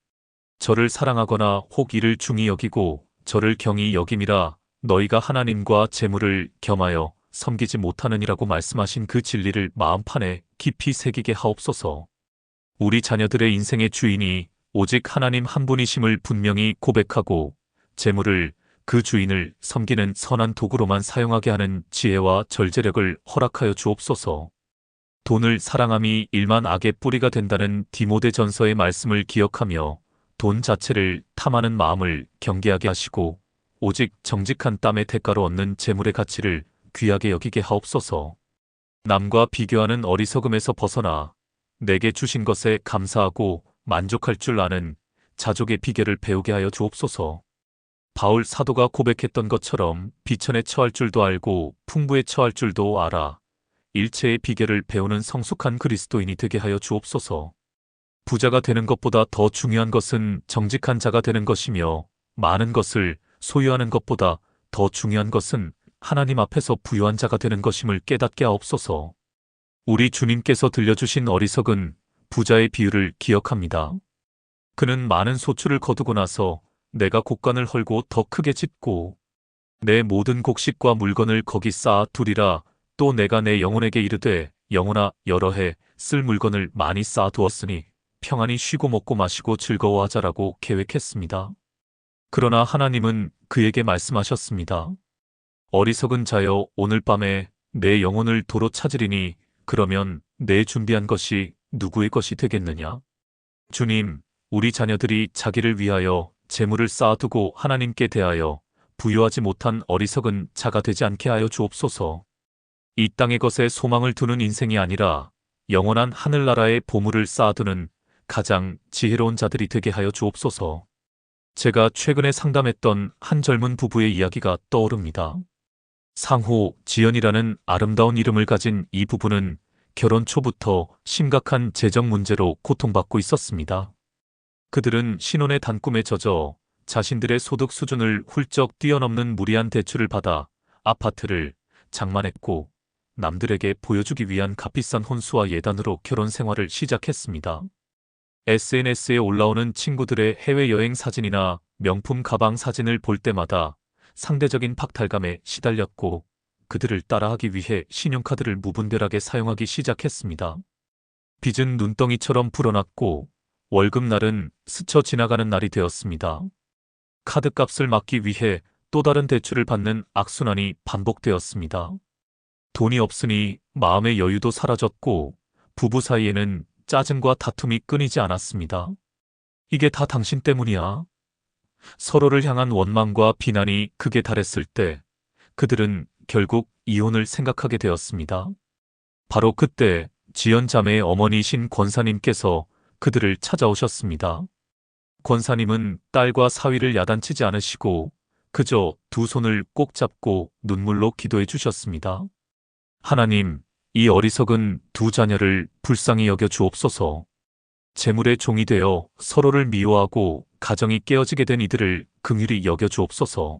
저를 사랑하거나 혹 이를 중히 여기고 저를 경히 여김이라. 너희가 하나님과 재물을 겸하여 섬기지 못하느니라고 말씀하신 그 진리를 마음판에 깊이 새기게 하옵소서. 우리 자녀들의 인생의 주인이 오직 하나님 한 분이심을 분명히 고백하고 재물을 그 주인을 섬기는 선한 도구로만 사용하게 하는 지혜와 절제력을 허락하여 주옵소서. 돈을 사랑함이 일만 악의 뿌리가 된다는 디모데전서의 말씀을 기억하며 돈 자체를 탐하는 마음을 경계하게 하시고 오직 정직한 땀의 대가로 얻는 재물의 가치를 귀하게 여기게 하옵소서. 남과 비교하는 어리석음에서 벗어나 내게 주신 것에 감사하고 만족할 줄 아는 자족의 비결을 배우게 하여 주옵소서. 바울 사도가 고백했던 것처럼 비천에 처할 줄도 알고 풍부에 처할 줄도 알아 일체의 비결을 배우는 성숙한 그리스도인이 되게 하여 주옵소서. 부자가 되는 것보다 더 중요한 것은 정직한 자가 되는 것이며 많은 것을 소유하는 것보다 더 중요한 것은 하나님 앞에서 부유한 자가 되는 것임을 깨닫게 하옵소서. 우리 주님께서 들려주신 어리석은 부자의 비유를 기억합니다. 그는 많은 소출을 거두고 나서 내가 곡간을 헐고 더 크게 짓고 내 모든 곡식과 물건을 거기 쌓아 두리라. 또 내가 내 영혼에게 이르되 영혼아 여러 해 쓸 물건을 많이 쌓아 두었으니 평안히 쉬고 먹고 마시고 즐거워하자라고 계획했습니다. 그러나 하나님은 그에게 말씀하셨습니다. 어리석은 자여 오늘 밤에 내 영혼을 도로 찾으리니 그러면 내 준비한 것이 누구의 것이 되겠느냐? 주님, 우리 자녀들이 자기를 위하여 재물을 쌓아두고 하나님께 대하여 부유하지 못한 어리석은 자가 되지 않게 하여 주옵소서. 이 땅의 것에 소망을 두는 인생이 아니라 영원한 하늘나라의 보물을 쌓아두는 가장 지혜로운 자들이 되게 하여 주옵소서. 제가 최근에 상담했던 한 젊은 부부의 이야기가 떠오릅니다. 상호, 지연이라는 아름다운 이름을 가진 이 부부는 결혼 초부터 심각한 재정 문제로 고통받고 있었습니다. 그들은 신혼의 단꿈에 젖어 자신들의 소득 수준을 훌쩍 뛰어넘는 무리한 대출을 받아 아파트를 장만했고 남들에게 보여주기 위한 값비싼 혼수와 예단으로 결혼 생활을 시작했습니다. SNS에 올라오는 친구들의 해외여행 사진이나 명품 가방 사진을 볼 때마다 상대적인 박탈감에 시달렸고 그들을 따라하기 위해 신용카드를 무분별하게 사용하기 시작했습니다. 빚은 눈덩이처럼 불어났고 월급날은 스쳐 지나가는 날이 되었습니다. 카드값을 막기 위해 또 다른 대출을 받는 악순환이 반복되었습니다. 돈이 없으니 마음의 여유도 사라졌고 부부 사이에는 짜증과 다툼이 끊이지 않았습니다. 이게 다 당신 때문이야. 서로를 향한 원망과 비난이 극에 달했을 때 그들은 결국 이혼을 생각하게 되었습니다. 바로 그때 지연 자매의 어머니이신 권사님께서 그들을 찾아오셨습니다. 권사님은 딸과 사위를 야단치지 않으시고 그저 두 손을 꼭 잡고 눈물로 기도해 주셨습니다. 하나님, 이 어리석은 두 자녀를 불쌍히 여겨 주옵소서. 재물의 종이 되어 서로를 미워하고 가정이 깨어지게 된 이들을 긍휼히 여겨 주옵소서.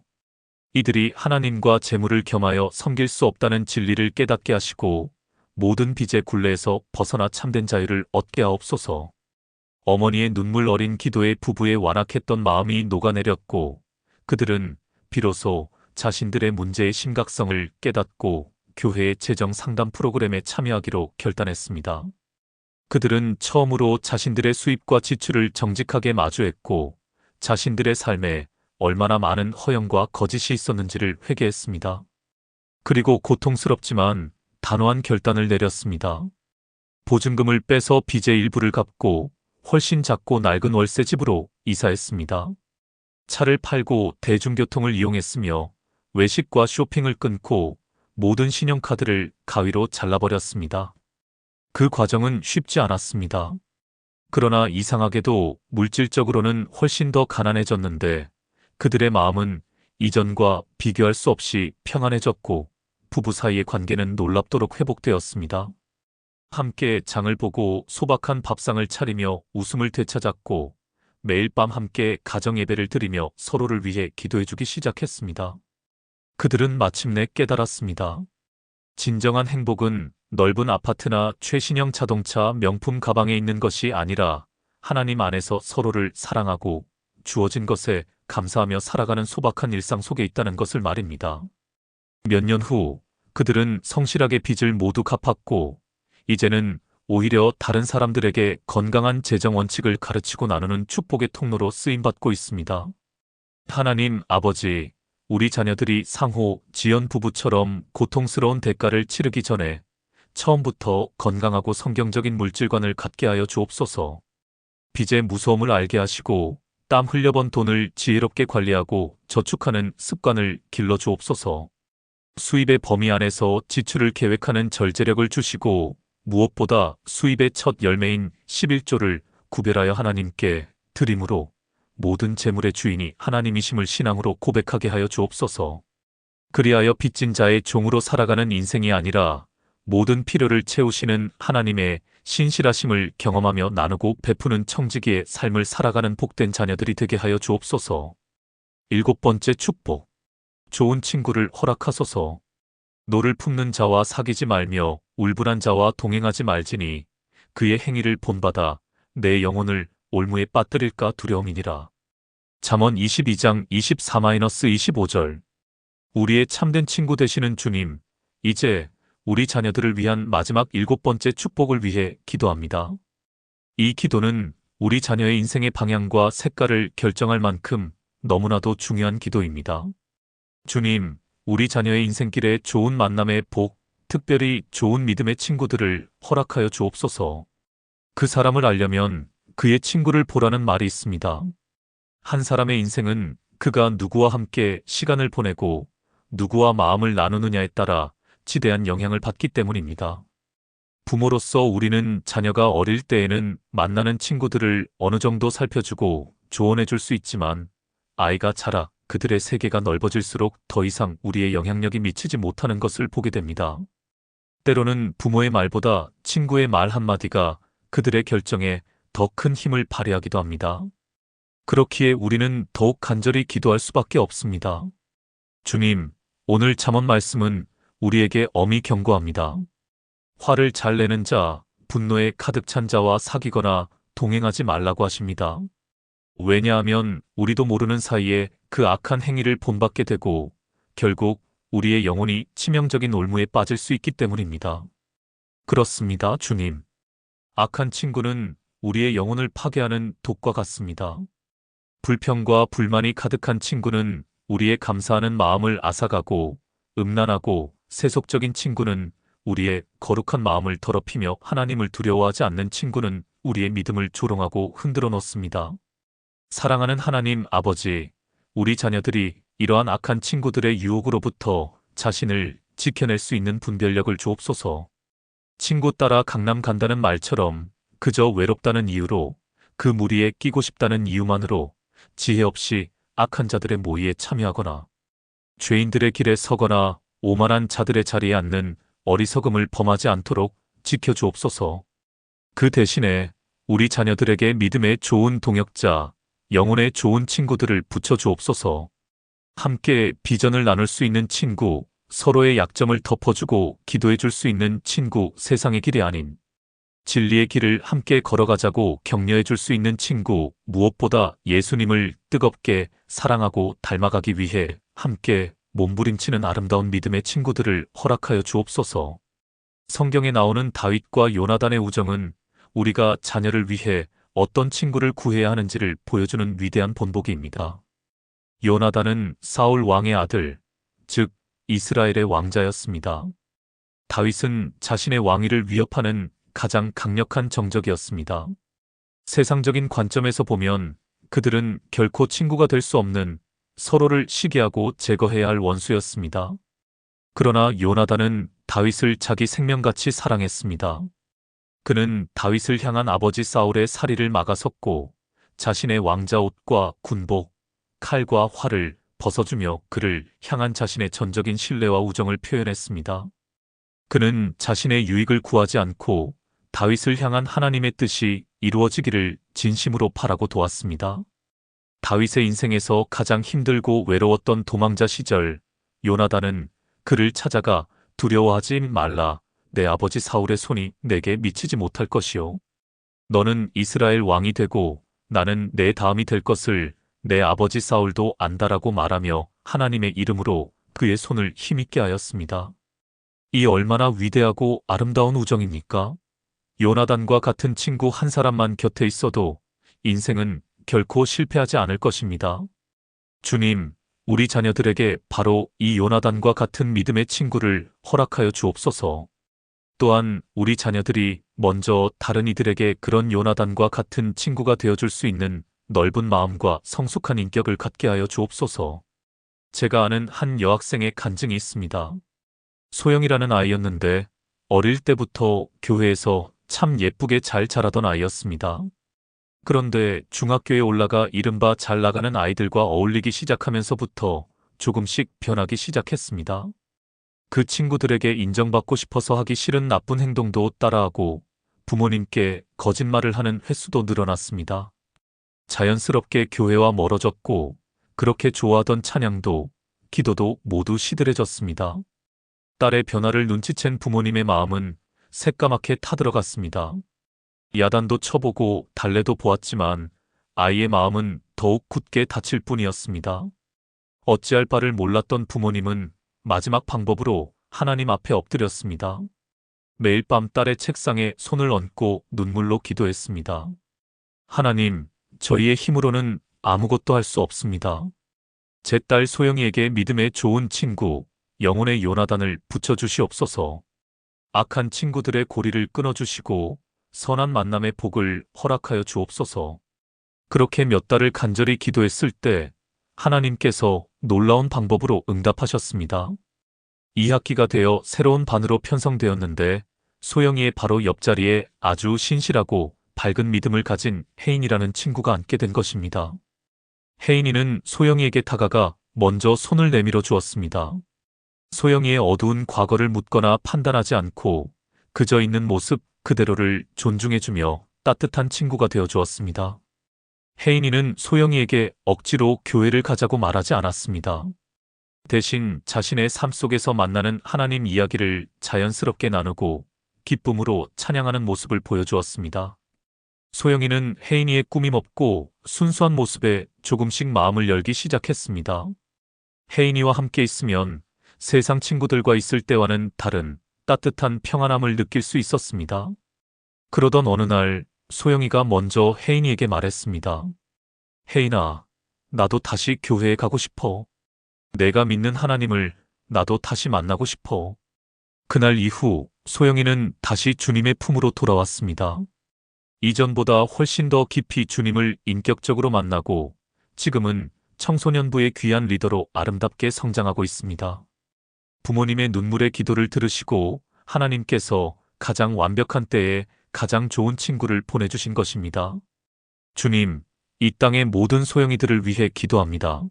이들이 하나님과 재물을 겸하여 섬길 수 없다는 진리를 깨닫게 하시고 모든 빚의 굴레에서 벗어나 참된 자유를 얻게 하옵소서. 어머니의 눈물 어린 기도에 부부의 완악했던 마음이 녹아내렸고 그들은 비로소 자신들의 문제의 심각성을 깨닫고 교회의 재정 상담 프로그램에 참여하기로 결단했습니다. 그들은 처음으로 자신들의 수입과 지출을 정직하게 마주했고 자신들의 삶에 얼마나 많은 허영과 거짓이 있었는지를 회개했습니다. 그리고 고통스럽지만 단호한 결단을 내렸습니다. 보증금을 빼서 빚의 일부를 갚고 훨씬 작고 낡은 월세집으로 이사했습니다. 차를 팔고 대중교통을 이용했으며 외식과 쇼핑을 끊고 모든 신용카드를 가위로 잘라버렸습니다. 그 과정은 쉽지 않았습니다. 그러나 이상하게도 물질적으로는 훨씬 더 가난해졌는데 그들의 마음은 이전과 비교할 수 없이 평안해졌고 부부 사이의 관계는 놀랍도록 회복되었습니다. 함께 장을 보고 소박한 밥상을 차리며 웃음을 되찾았고 매일 밤 함께 가정 예배를 드리며 서로를 위해 기도해주기 시작했습니다. 그들은 마침내 깨달았습니다. 진정한 행복은 넓은 아파트나 최신형 자동차, 명품 가방에 있는 것이 아니라 하나님 안에서 서로를 사랑하고 주어진 것에 감사하며 살아가는 소박한 일상 속에 있다는 것을 말입니다. 몇 년 후 그들은 성실하게 빚을 모두 갚았고 이제는 오히려 다른 사람들에게 건강한 재정 원칙을 가르치고 나누는 축복의 통로로 쓰임받고 있습니다. 하나님 아버지, 우리 자녀들이 상호, 지연 부부처럼 고통스러운 대가를 치르기 전에 처음부터 건강하고 성경적인 물질관을 갖게 하여 주옵소서. 빚의 무서움을 알게 하시고 땀 흘려번 돈을 지혜롭게 관리하고 저축하는 습관을 길러 주옵소서. 수입의 범위 안에서 지출을 계획하는 절제력을 주시고 무엇보다 수입의 첫 열매인 11조를 구별하여 하나님께 드림으로 모든 재물의 주인이 하나님이심을 신앙으로 고백하게 하여 주옵소서. 그리하여 빚진 자의 종으로 살아가는 인생이 아니라 모든 필요를 채우시는 하나님의 신실하심을 경험하며 나누고 베푸는 청지기의 삶을 살아가는 복된 자녀들이 되게 하여 주옵소서. 7번째 축복. 좋은 친구를 허락하소서. 노를 품는 자와 사귀지 말며 울분한 자와 동행하지 말지니 그의 행위를 본받아 내 영혼을 올무에 빠뜨릴까 두려움이니라. 잠언 22장 24-25절. 우리의 참된 친구 되시는 주님, 이제 우리 자녀들을 위한 마지막 7번째 축복을 위해 기도합니다. 이 기도는 우리 자녀의 인생의 방향과 색깔을 결정할 만큼 너무나도 중요한 기도입니다. 주님, 우리 자녀의 인생길에 좋은 만남의 복, 특별히 좋은 믿음의 친구들을 허락하여 주옵소서. 그 사람을 알려면 그의 친구를 보라는 말이 있습니다. 한 사람의 인생은 그가 누구와 함께 시간을 보내고 누구와 마음을 나누느냐에 따라 지대한 영향을 받기 때문입니다. 부모로서 우리는 자녀가 어릴 때에는 만나는 친구들을 어느 정도 살펴주고 조언해줄 수 있지만 아이가 자라 그들의 세계가 넓어질수록 더 이상 우리의 영향력이 미치지 못하는 것을 보게 됩니다. 때로는 부모의 말보다 친구의 말 한마디가 그들의 결정에 더 큰 힘을 발휘하기도 합니다. 그렇기에 우리는 더욱 간절히 기도할 수밖에 없습니다. 주님, 오늘 잠언 말씀은 우리에게 엄히 경고합니다. 화를 잘 내는 자, 분노에 가득 찬 자와 사귀거나 동행하지 말라고 하십니다. 왜냐하면 우리도 모르는 사이에 그 악한 행위를 본받게 되고 결국 우리의 영혼이 치명적인 올무에 빠질 수 있기 때문입니다. 그렇습니다, 주님. 악한 친구는 우리의 영혼을 파괴하는 독과 같습니다. 불평과 불만이 가득한 친구는 우리의 감사하는 마음을 앗아가고 음란하고 세속적인 친구는 우리의 거룩한 마음을 더럽히며 하나님을 두려워하지 않는 친구는 우리의 믿음을 조롱하고 흔들어 놓습니다. 사랑하는 하나님 아버지, 우리 자녀들이 이러한 악한 친구들의 유혹으로부터 자신을 지켜낼 수 있는 분별력을 주옵소서. 친구 따라 강남 간다는 말처럼 그저 외롭다는 이유로 그 무리에 끼고 싶다는 이유만으로 지혜 없이 악한 자들의 모의에 참여하거나 죄인들의 길에 서거나 오만한 자들의 자리에 앉는 어리석음을 범하지 않도록 지켜주옵소서. 그 대신에 우리 자녀들에게 믿음의 좋은 동역자, 영혼의 좋은 친구들을 붙여주옵소서. 함께 비전을 나눌 수 있는 친구, 서로의 약점을 덮어주고 기도해 줄 수 있는 친구, 세상의 길이 아닌 진리의 길을 함께 걸어가자고 격려해 줄 수 있는 친구, 무엇보다 예수님을 뜨겁게 사랑하고 닮아가기 위해 함께 몸부림치는 아름다운 믿음의 친구들을 허락하여 주옵소서. 성경에 나오는 다윗과 요나단의 우정은 우리가 자녀를 위해 어떤 친구를 구해야 하는지를 보여주는 위대한 본보기입니다. 요나단은 사울 왕의 아들, 즉 이스라엘의 왕자였습니다. 다윗은 자신의 왕위를 위협하는 가장 강력한 정적이었습니다. 세상적인 관점에서 보면 그들은 결코 친구가 될 수 없는 서로를 시기하고 제거해야 할 원수였습니다. 그러나 요나단은 다윗을 자기 생명같이 사랑했습니다. 그는 다윗을 향한 아버지 사울의 살이를 막아섰고 자신의 왕자 옷과 군복, 칼과 활을 벗어주며 그를 향한 자신의 전적인 신뢰와 우정을 표현했습니다. 그는 자신의 유익을 구하지 않고 다윗을 향한 하나님의 뜻이 이루어지기를 진심으로 바라고 도왔습니다. 다윗의 인생에서 가장 힘들고 외로웠던 도망자 시절, 요나단은 그를 찾아가 두려워하지 말라. 내 아버지 사울의 손이 내게 미치지 못할 것이요. 너는 이스라엘 왕이 되고 나는 내 다음이 될 것을 내 아버지 사울도 안다라고 말하며 하나님의 이름으로 그의 손을 힘있게 하였습니다. 이 얼마나 위대하고 아름다운 우정입니까? 요나단과 같은 친구 한 사람만 곁에 있어도 인생은 결코 실패하지 않을 것입니다. 주님, 우리 자녀들에게 바로 이 요나단과 같은 믿음의 친구를 허락하여 주옵소서. 또한 우리 자녀들이 먼저 다른 이들에게 그런 요나단과 같은 친구가 되어줄 수 있는 넓은 마음과 성숙한 인격을 갖게 하여 주옵소서. 제가 아는 한 여학생의 간증이 있습니다. 소영이라는 아이였는데 어릴 때부터 교회에서 참 예쁘게 잘 자라던 아이였습니다. 그런데 중학교에 올라가 이른바 잘 나가는 아이들과 어울리기 시작하면서부터 조금씩 변하기 시작했습니다. 그 친구들에게 인정받고 싶어서 하기 싫은 나쁜 행동도 따라하고 부모님께 거짓말을 하는 횟수도 늘어났습니다. 자연스럽게 교회와 멀어졌고 그렇게 좋아하던 찬양도 기도도 모두 시들해졌습니다. 딸의 변화를 눈치챈 부모님의 마음은 새까맣게 타들어갔습니다. 야단도 쳐보고 달래도 보았지만 아이의 마음은 더욱 굳게 닫힐 뿐이었습니다. 어찌할 바를 몰랐던 부모님은 마지막 방법으로 하나님 앞에 엎드렸습니다. 매일 밤 딸의 책상에 손을 얹고 눈물로 기도했습니다. 하나님, 저희의 힘으로는 아무것도 할 수 없습니다. 제 딸 소영이에게 믿음의 좋은 친구, 영혼의 요나단을 붙여주시옵소서. 악한 친구들의 고리를 끊어주시고 선한 만남의 복을 허락하여 주옵소서. 그렇게 몇 달을 간절히 기도했을 때 하나님께서 놀라운 방법으로 응답하셨습니다. 2학기가 되어 새로운 반으로 편성되었는데 소영이의 바로 옆자리에 아주 신실하고 밝은 믿음을 가진 혜인이라는 친구가 앉게 된 것입니다. 혜인이는 소영이에게 다가가 먼저 손을 내밀어 주었습니다. 소영이의 어두운 과거를 묻거나 판단하지 않고 그저 있는 모습 그대로를 존중해주며 따뜻한 친구가 되어 주었습니다. 혜인이는 소영이에게 억지로 교회를 가자고 말하지 않았습니다. 대신 자신의 삶 속에서 만나는 하나님 이야기를 자연스럽게 나누고 기쁨으로 찬양하는 모습을 보여주었습니다. 소영이는 혜인이의 꾸밈 없고 순수한 모습에 조금씩 마음을 열기 시작했습니다. 혜인이와 함께 있으면 세상 친구들과 있을 때와는 다른 따뜻한 평안함을 느낄 수 있었습니다. 그러던 어느 날 소영이가 먼저 혜인이에게 말했습니다. 혜인아, 나도 다시 교회에 가고 싶어. 내가 믿는 하나님을 나도 다시 만나고 싶어. 그날 이후 소영이는 다시 주님의 품으로 돌아왔습니다. 이전보다 훨씬 더 깊이 주님을 인격적으로 만나고 지금은 청소년부의 귀한 리더로 아름답게 성장하고 있습니다. 부모님의 눈물의 기도를 들으시고 하나님께서 가장 완벽한 때에 가장 좋은 친구를 보내주신 것입니다. 주님, 이 땅의 모든 소영이들을 위해 기도합니다.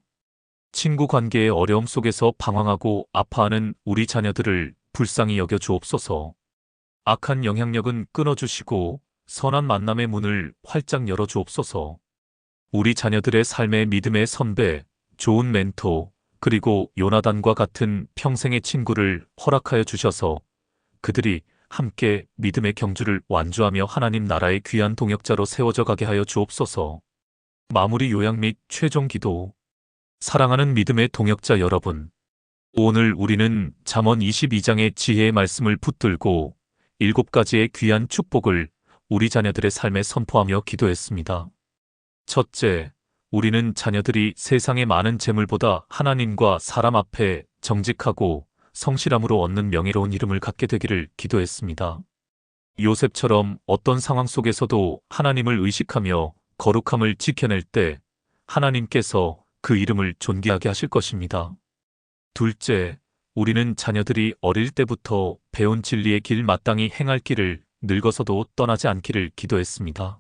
친구 관계의 어려움 속에서 방황하고 아파하는 우리 자녀들을 불쌍히 여겨 주옵소서. 악한 영향력은 끊어주시고 선한 만남의 문을 활짝 열어 주옵소서. 우리 자녀들의 삶의 믿음의 선배, 좋은 멘토, 그리고 요나단과 같은 평생의 친구를 허락하여 주셔서 그들이 함께 믿음의 경주를 완주하며 하나님 나라의 귀한 동역자로 세워져 가게 하여 주옵소서. 마무리 요약 및 최종 기도. 사랑하는 믿음의 동역자 여러분, 오늘 우리는 잠언 22장의 지혜의 말씀을 붙들고 7가지의 귀한 축복을 우리 자녀들의 삶에 선포하며 기도했습니다. 첫째, 우리는 자녀들이 세상의 많은 재물보다 하나님과 사람 앞에 정직하고 성실함으로 얻는 명예로운 이름을 갖게 되기를 기도했습니다. 요셉처럼 어떤 상황 속에서도 하나님을 의식하며 거룩함을 지켜낼 때 하나님께서 그 이름을 존귀하게 하실 것입니다. 둘째, 우리는 자녀들이 어릴 때부터 배운 진리의 길 마땅히 행할 길을 늙어서도 떠나지 않기를 기도했습니다.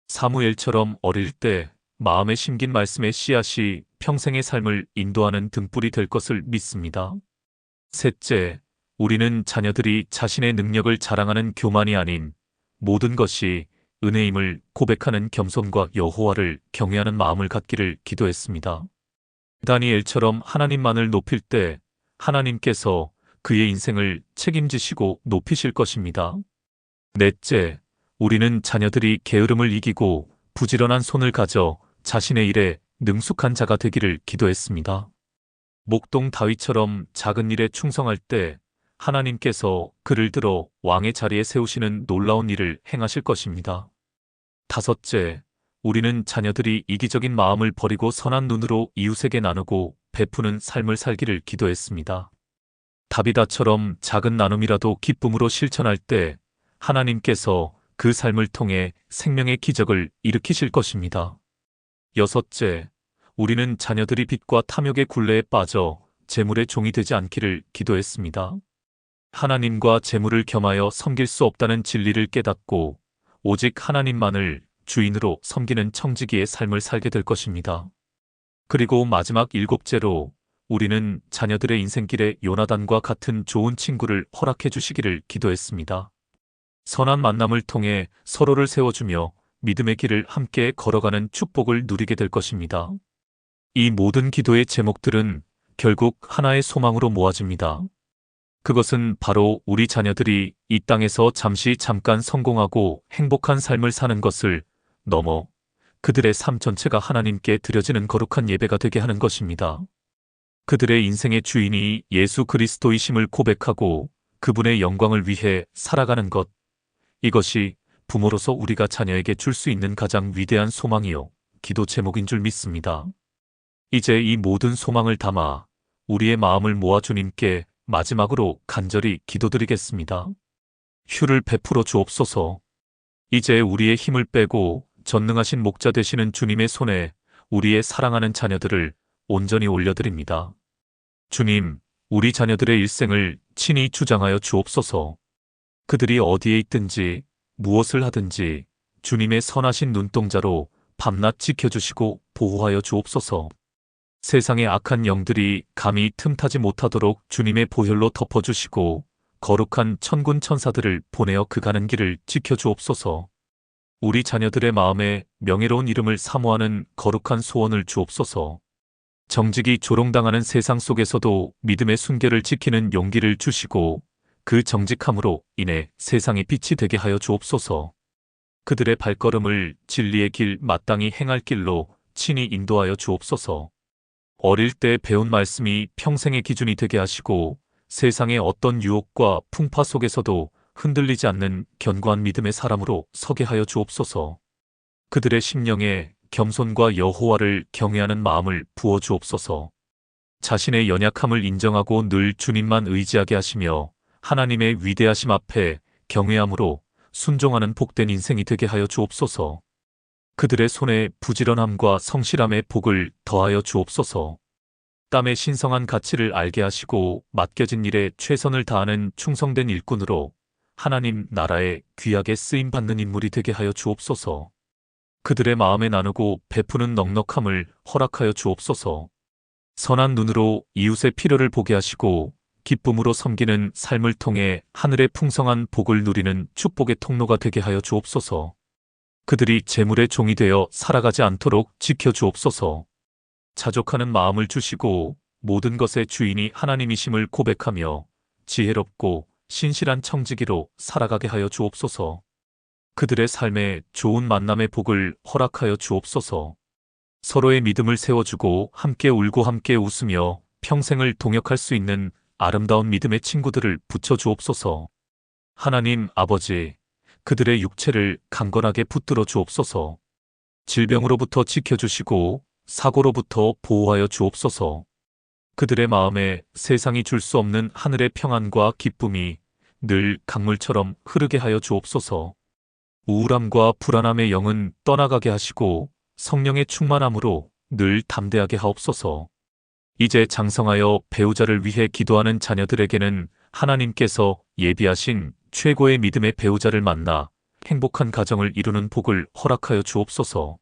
사무엘처럼 어릴 때 마음에 심긴 말씀의 씨앗이 평생의 삶을 인도하는 등불이 될 것을 믿습니다. 셋째, 우리는 자녀들이 자신의 능력을 자랑하는 교만이 아닌 모든 것이 은혜임을 고백하는 겸손과 여호와를 경외하는 마음을 갖기를 기도했습니다. 다니엘처럼 하나님만을 높일 때 하나님께서 그의 인생을 책임지시고 높이실 것입니다. 넷째, 우리는 자녀들이 게으름을 이기고 부지런한 손을 가져 자신의 일에 능숙한 자가 되기를 기도했습니다. 목동 다윗처럼 작은 일에 충성할 때 하나님께서 그를 들어 왕의 자리에 세우시는 놀라운 일을 행하실 것입니다. 다섯째, 우리는 자녀들이 이기적인 마음을 버리고 선한 눈으로 이웃에게 나누고 베푸는 삶을 살기를 기도했습니다. 다비다처럼 작은 나눔이라도 기쁨으로 실천할 때 하나님께서 그 삶을 통해 생명의 기적을 일으키실 것입니다. 여섯째, 우리는 자녀들이 빚과 탐욕의 굴레에 빠져 재물의 종이 되지 않기를 기도했습니다. 하나님과 재물을 겸하여 섬길 수 없다는 진리를 깨닫고 오직 하나님만을 주인으로 섬기는 청지기의 삶을 살게 될 것입니다. 그리고 마지막 7째로 우리는 자녀들의 인생길에 요나단과 같은 좋은 친구를 허락해 주시기를 기도했습니다. 선한 만남을 통해 서로를 세워주며 믿음의 길을 함께 걸어가는 축복을 누리게 될 것입니다. 이 모든 기도의 제목들은 결국 하나의 소망으로 모아집니다. 그것은 바로 우리 자녀들이 이 땅에서 잠깐 성공하고 행복한 삶을 사는 것을 넘어 그들의 삶 전체가 하나님께 드려지는 거룩한 예배가 되게 하는 것입니다. 그들의 인생의 주인이 예수 그리스도이심을 고백하고 그분의 영광을 위해 살아가는 것, 이것이 부모로서 우리가 자녀에게 줄 수 있는 가장 위대한 소망이요, 기도 제목인 줄 믿습니다. 이제 이 모든 소망을 담아 우리의 마음을 모아 주님께 마지막으로 간절히 기도드리겠습니다. 휴를 베풀어 주옵소서. 이제 우리의 힘을 빼고 전능하신 목자 되시는 주님의 손에 우리의 사랑하는 자녀들을 온전히 올려드립니다. 주님, 우리 자녀들의 일생을 친히 주장하여 주옵소서. 그들이 어디에 있든지 무엇을 하든지 주님의 선하신 눈동자로 밤낮 지켜주시고 보호하여 주옵소서. 세상의 악한 영들이 감히 틈타지 못하도록 주님의 보혈로 덮어주시고 거룩한 천군 천사들을 보내어 그 가는 길을 지켜주옵소서. 우리 자녀들의 마음에 명예로운 이름을 사모하는 거룩한 소원을 주옵소서. 정직이 조롱당하는 세상 속에서도 믿음의 순결을 지키는 용기를 주시고 그 정직함으로 인해 세상의 빛이 되게 하여 주옵소서. 그들의 발걸음을 진리의 길 마땅히 행할 길로 친히 인도하여 주옵소서. 어릴 때 배운 말씀이 평생의 기준이 되게 하시고 세상의 어떤 유혹과 풍파 속에서도 흔들리지 않는 견고한 믿음의 사람으로 서게 하여 주옵소서. 그들의 심령에 겸손과 여호와를 경외하는 마음을 부어 주옵소서. 자신의 연약함을 인정하고 늘 주님만 의지하게 하시며 하나님의 위대하심 앞에 경외함으로 순종하는 복된 인생이 되게 하여 주옵소서. 그들의 손에 부지런함과 성실함의 복을 더하여 주옵소서. 땀의 신성한 가치를 알게 하시고 맡겨진 일에 최선을 다하는 충성된 일꾼으로 하나님 나라에 귀하게 쓰임받는 인물이 되게 하여 주옵소서. 그들의 마음에 나누고 베푸는 넉넉함을 허락하여 주옵소서. 선한 눈으로 이웃의 필요를 보게 하시고 기쁨으로 섬기는 삶을 통해 하늘의 풍성한 복을 누리는 축복의 통로가 되게 하여 주옵소서. 그들이 재물의 종이 되어 살아가지 않도록 지켜 주옵소서. 자족하는 마음을 주시고 모든 것의 주인이 하나님이심을 고백하며 지혜롭고 신실한 청지기로 살아가게 하여 주옵소서. 그들의 삶에 좋은 만남의 복을 허락하여 주옵소서. 서로의 믿음을 세워주고 함께 울고 함께 웃으며 평생을 동역할 수 있는 아름다운 믿음의 친구들을 붙여주옵소서. 하나님 아버지, 그들의 육체를 강건하게 붙들어 주옵소서. 질병으로부터 지켜주시고 사고로부터 보호하여 주옵소서. 그들의 마음에 세상이 줄 수 없는 하늘의 평안과 기쁨이 늘 강물처럼 흐르게 하여 주옵소서. 우울함과 불안함의 영은 떠나가게 하시고 성령의 충만함으로 늘 담대하게 하옵소서. 이제 장성하여 배우자를 위해 기도하는 자녀들에게는 하나님께서 예비하신 최고의 믿음의 배우자를 만나 행복한 가정을 이루는 복을 허락하여 주옵소서.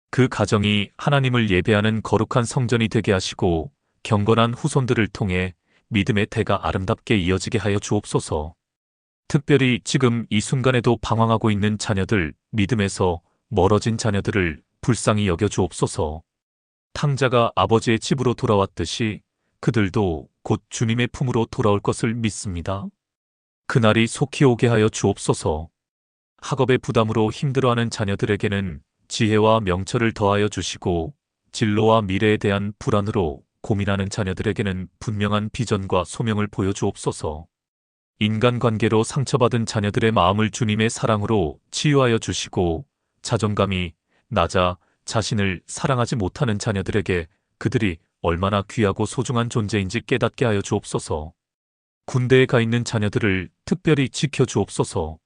그 가정이 하나님을 예배하는 거룩한 성전이 되게 하시고 경건한 후손들을 통해 믿음의 대가 아름답게 이어지게 하여 주옵소서. 특별히 지금 이 순간에도 방황하고 있는 자녀들, 믿음에서 멀어진 자녀들을 불쌍히 여겨 주옵소서. 탕자가 아버지의 집으로 돌아왔듯이 그들도 곧 주님의 품으로 돌아올 것을 믿습니다. 그날이 속히 오게 하여 주옵소서. 학업의 부담으로 힘들어하는 자녀들에게는 지혜와 명철을 더하여 주시고 진로와 미래에 대한 불안으로 고민하는 자녀들에게는 분명한 비전과 소명을 보여주옵소서. 인간관계로 상처받은 자녀들의 마음을 주님의 사랑으로 치유하여 주시고 자존감이 낮아 자신을 사랑하지 못하는 자녀들에게 그들이 얼마나 귀하고 소중한 존재인지 깨닫게 하여 주옵소서. 군대에 가 있는 자녀들을 특별히 지켜 주옵소서.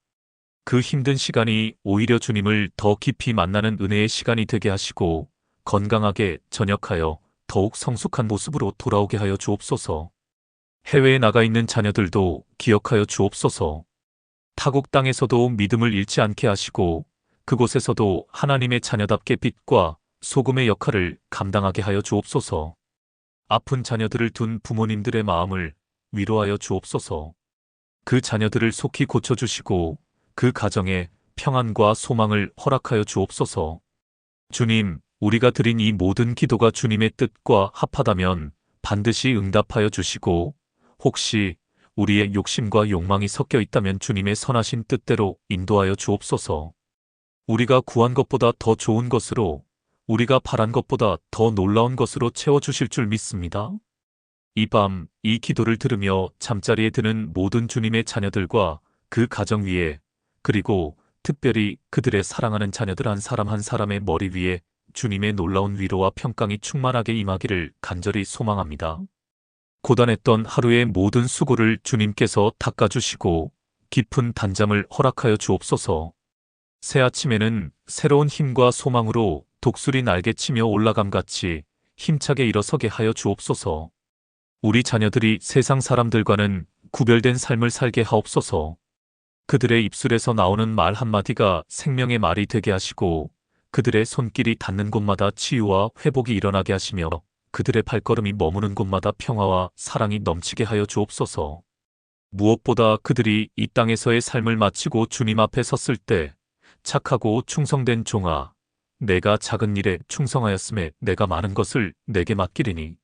그 힘든 시간이 오히려 주님을 더 깊이 만나는 은혜의 시간이 되게 하시고 건강하게 전역하여 더욱 성숙한 모습으로 돌아오게 하여 주옵소서. 해외에 나가 있는 자녀들도 기억하여 주옵소서. 타국 땅에서도 믿음을 잃지 않게 하시고 그곳에서도 하나님의 자녀답게 빛과 소금의 역할을 감당하게 하여 주옵소서. 아픈 자녀들을 둔 부모님들의 마음을 위로하여 주옵소서. 그 자녀들을 속히 고쳐주시고 그 가정에 평안과 소망을 허락하여 주옵소서. 주님, 우리가 드린 이 모든 기도가 주님의 뜻과 합하다면 반드시 응답하여 주시고 혹시 우리의 욕심과 욕망이 섞여 있다면 주님의 선하신 뜻대로 인도하여 주옵소서. 우리가 구한 것보다 더 좋은 것으로 우리가 바란 것보다 더 놀라운 것으로 채워주실 줄 믿습니다. 이 밤 이 기도를 들으며 잠자리에 드는 모든 주님의 자녀들과 그 가정 위에 그리고 특별히 그들의 사랑하는 자녀들 한 사람 한 사람의 머리 위에 주님의 놀라운 위로와 평강이 충만하게 임하기를 간절히 소망합니다. 고단했던 하루의 모든 수고를 주님께서 닦아주시고 깊은 단잠을 허락하여 주옵소서. 새 아침에는 새로운 힘과 소망으로 독수리 날개치며 올라감같이 힘차게 일어서게 하여 주옵소서. 우리 자녀들이 세상 사람들과는 구별된 삶을 살게 하옵소서. 그들의 입술에서 나오는 말 한마디가 생명의 말이 되게 하시고 그들의 손길이 닿는 곳마다 치유와 회복이 일어나게 하시며 그들의 발걸음이 머무는 곳마다 평화와 사랑이 넘치게 하여 주옵소서. 무엇보다 그들이 이 땅에서의 삶을 마치고 주님 앞에 섰을 때 착하고 충성된 종아, 내가 작은 일에 충성하였음에 내가 많은 것을 내게 맡기리니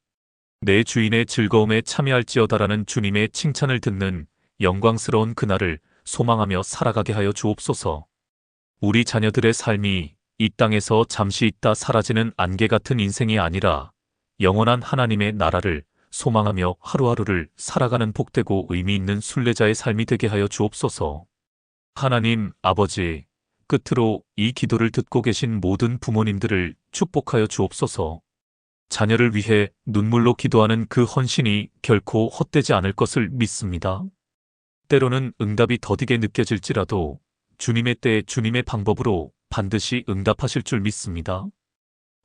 내 주인의 즐거움에 참여할지어다라는 주님의 칭찬을 듣는 영광스러운 그날을 소망하며 살아가게 하여 주옵소서. 우리 자녀들의 삶이 이 땅에서 잠시 있다 사라지는 안개 같은 인생이 아니라 영원한 하나님의 나라를 소망하며 하루하루를 살아가는 복되고 의미 있는 순례자의 삶이 되게 하여 주옵소서. 하나님 아버지, 끝으로 이 기도를 듣고 계신 모든 부모님들을 축복하여 주옵소서. 자녀를 위해 눈물로 기도하는 그 헌신이 결코 헛되지 않을 것을 믿습니다. 때로는 응답이 더디게 느껴질지라도 주님의 때에 주님의 방법으로 반드시 응답하실 줄 믿습니다.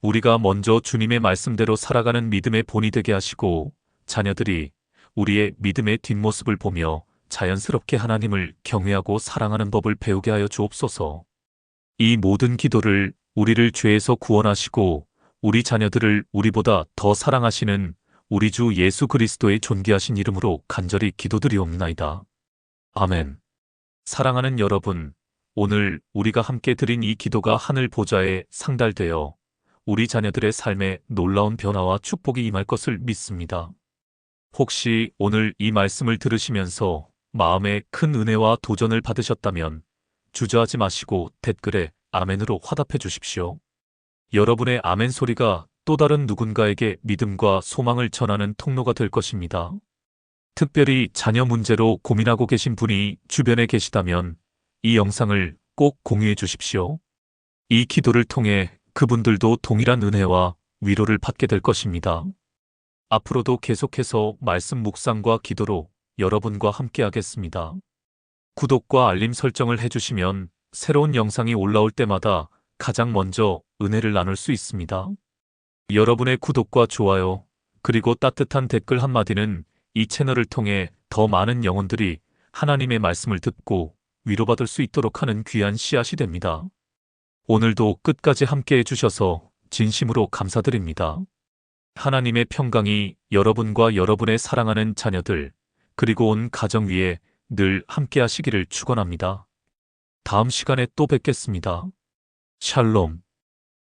우리가 먼저 주님의 말씀대로 살아가는 믿음의 본이 되게 하시고 자녀들이 우리의 믿음의 뒷모습을 보며 자연스럽게 하나님을 경외하고 사랑하는 법을 배우게 하여 주옵소서. 이 모든 기도를 우리를 죄에서 구원하시고 우리 자녀들을 우리보다 더 사랑하시는 우리 주 예수 그리스도의 존귀하신 이름으로 간절히 기도드리옵나이다. 아멘. 사랑하는 여러분, 오늘 우리가 함께 드린 이 기도가 하늘 보좌에 상달되어 우리 자녀들의 삶에 놀라운 변화와 축복이 임할 것을 믿습니다. 혹시 오늘 이 말씀을 들으시면서 마음에 큰 은혜와 도전을 받으셨다면 주저하지 마시고 댓글에 아멘으로 화답해 주십시오. 여러분의 아멘 소리가 또 다른 누군가에게 믿음과 소망을 전하는 통로가 될 것입니다. 특별히 자녀 문제로 고민하고 계신 분이 주변에 계시다면 이 영상을 꼭 공유해 주십시오. 이 기도를 통해 그분들도 동일한 은혜와 위로를 받게 될 것입니다. 앞으로도 계속해서 말씀 묵상과 기도로 여러분과 함께 하겠습니다. 구독과 알림 설정을 해주시면 새로운 영상이 올라올 때마다 가장 먼저 은혜를 나눌 수 있습니다. 여러분의 구독과 좋아요, 그리고 따뜻한 댓글 한마디는 이 채널을 통해 더 많은 영혼들이 하나님의 말씀을 듣고 위로받을 수 있도록 하는 귀한 씨앗이 됩니다. 오늘도 끝까지 함께 해주셔서 진심으로 감사드립니다. 하나님의 평강이 여러분과 여러분의 사랑하는 자녀들, 그리고 온 가정 위에 늘 함께 하시기를 축원합니다. 다음 시간에 또 뵙겠습니다. 샬롬.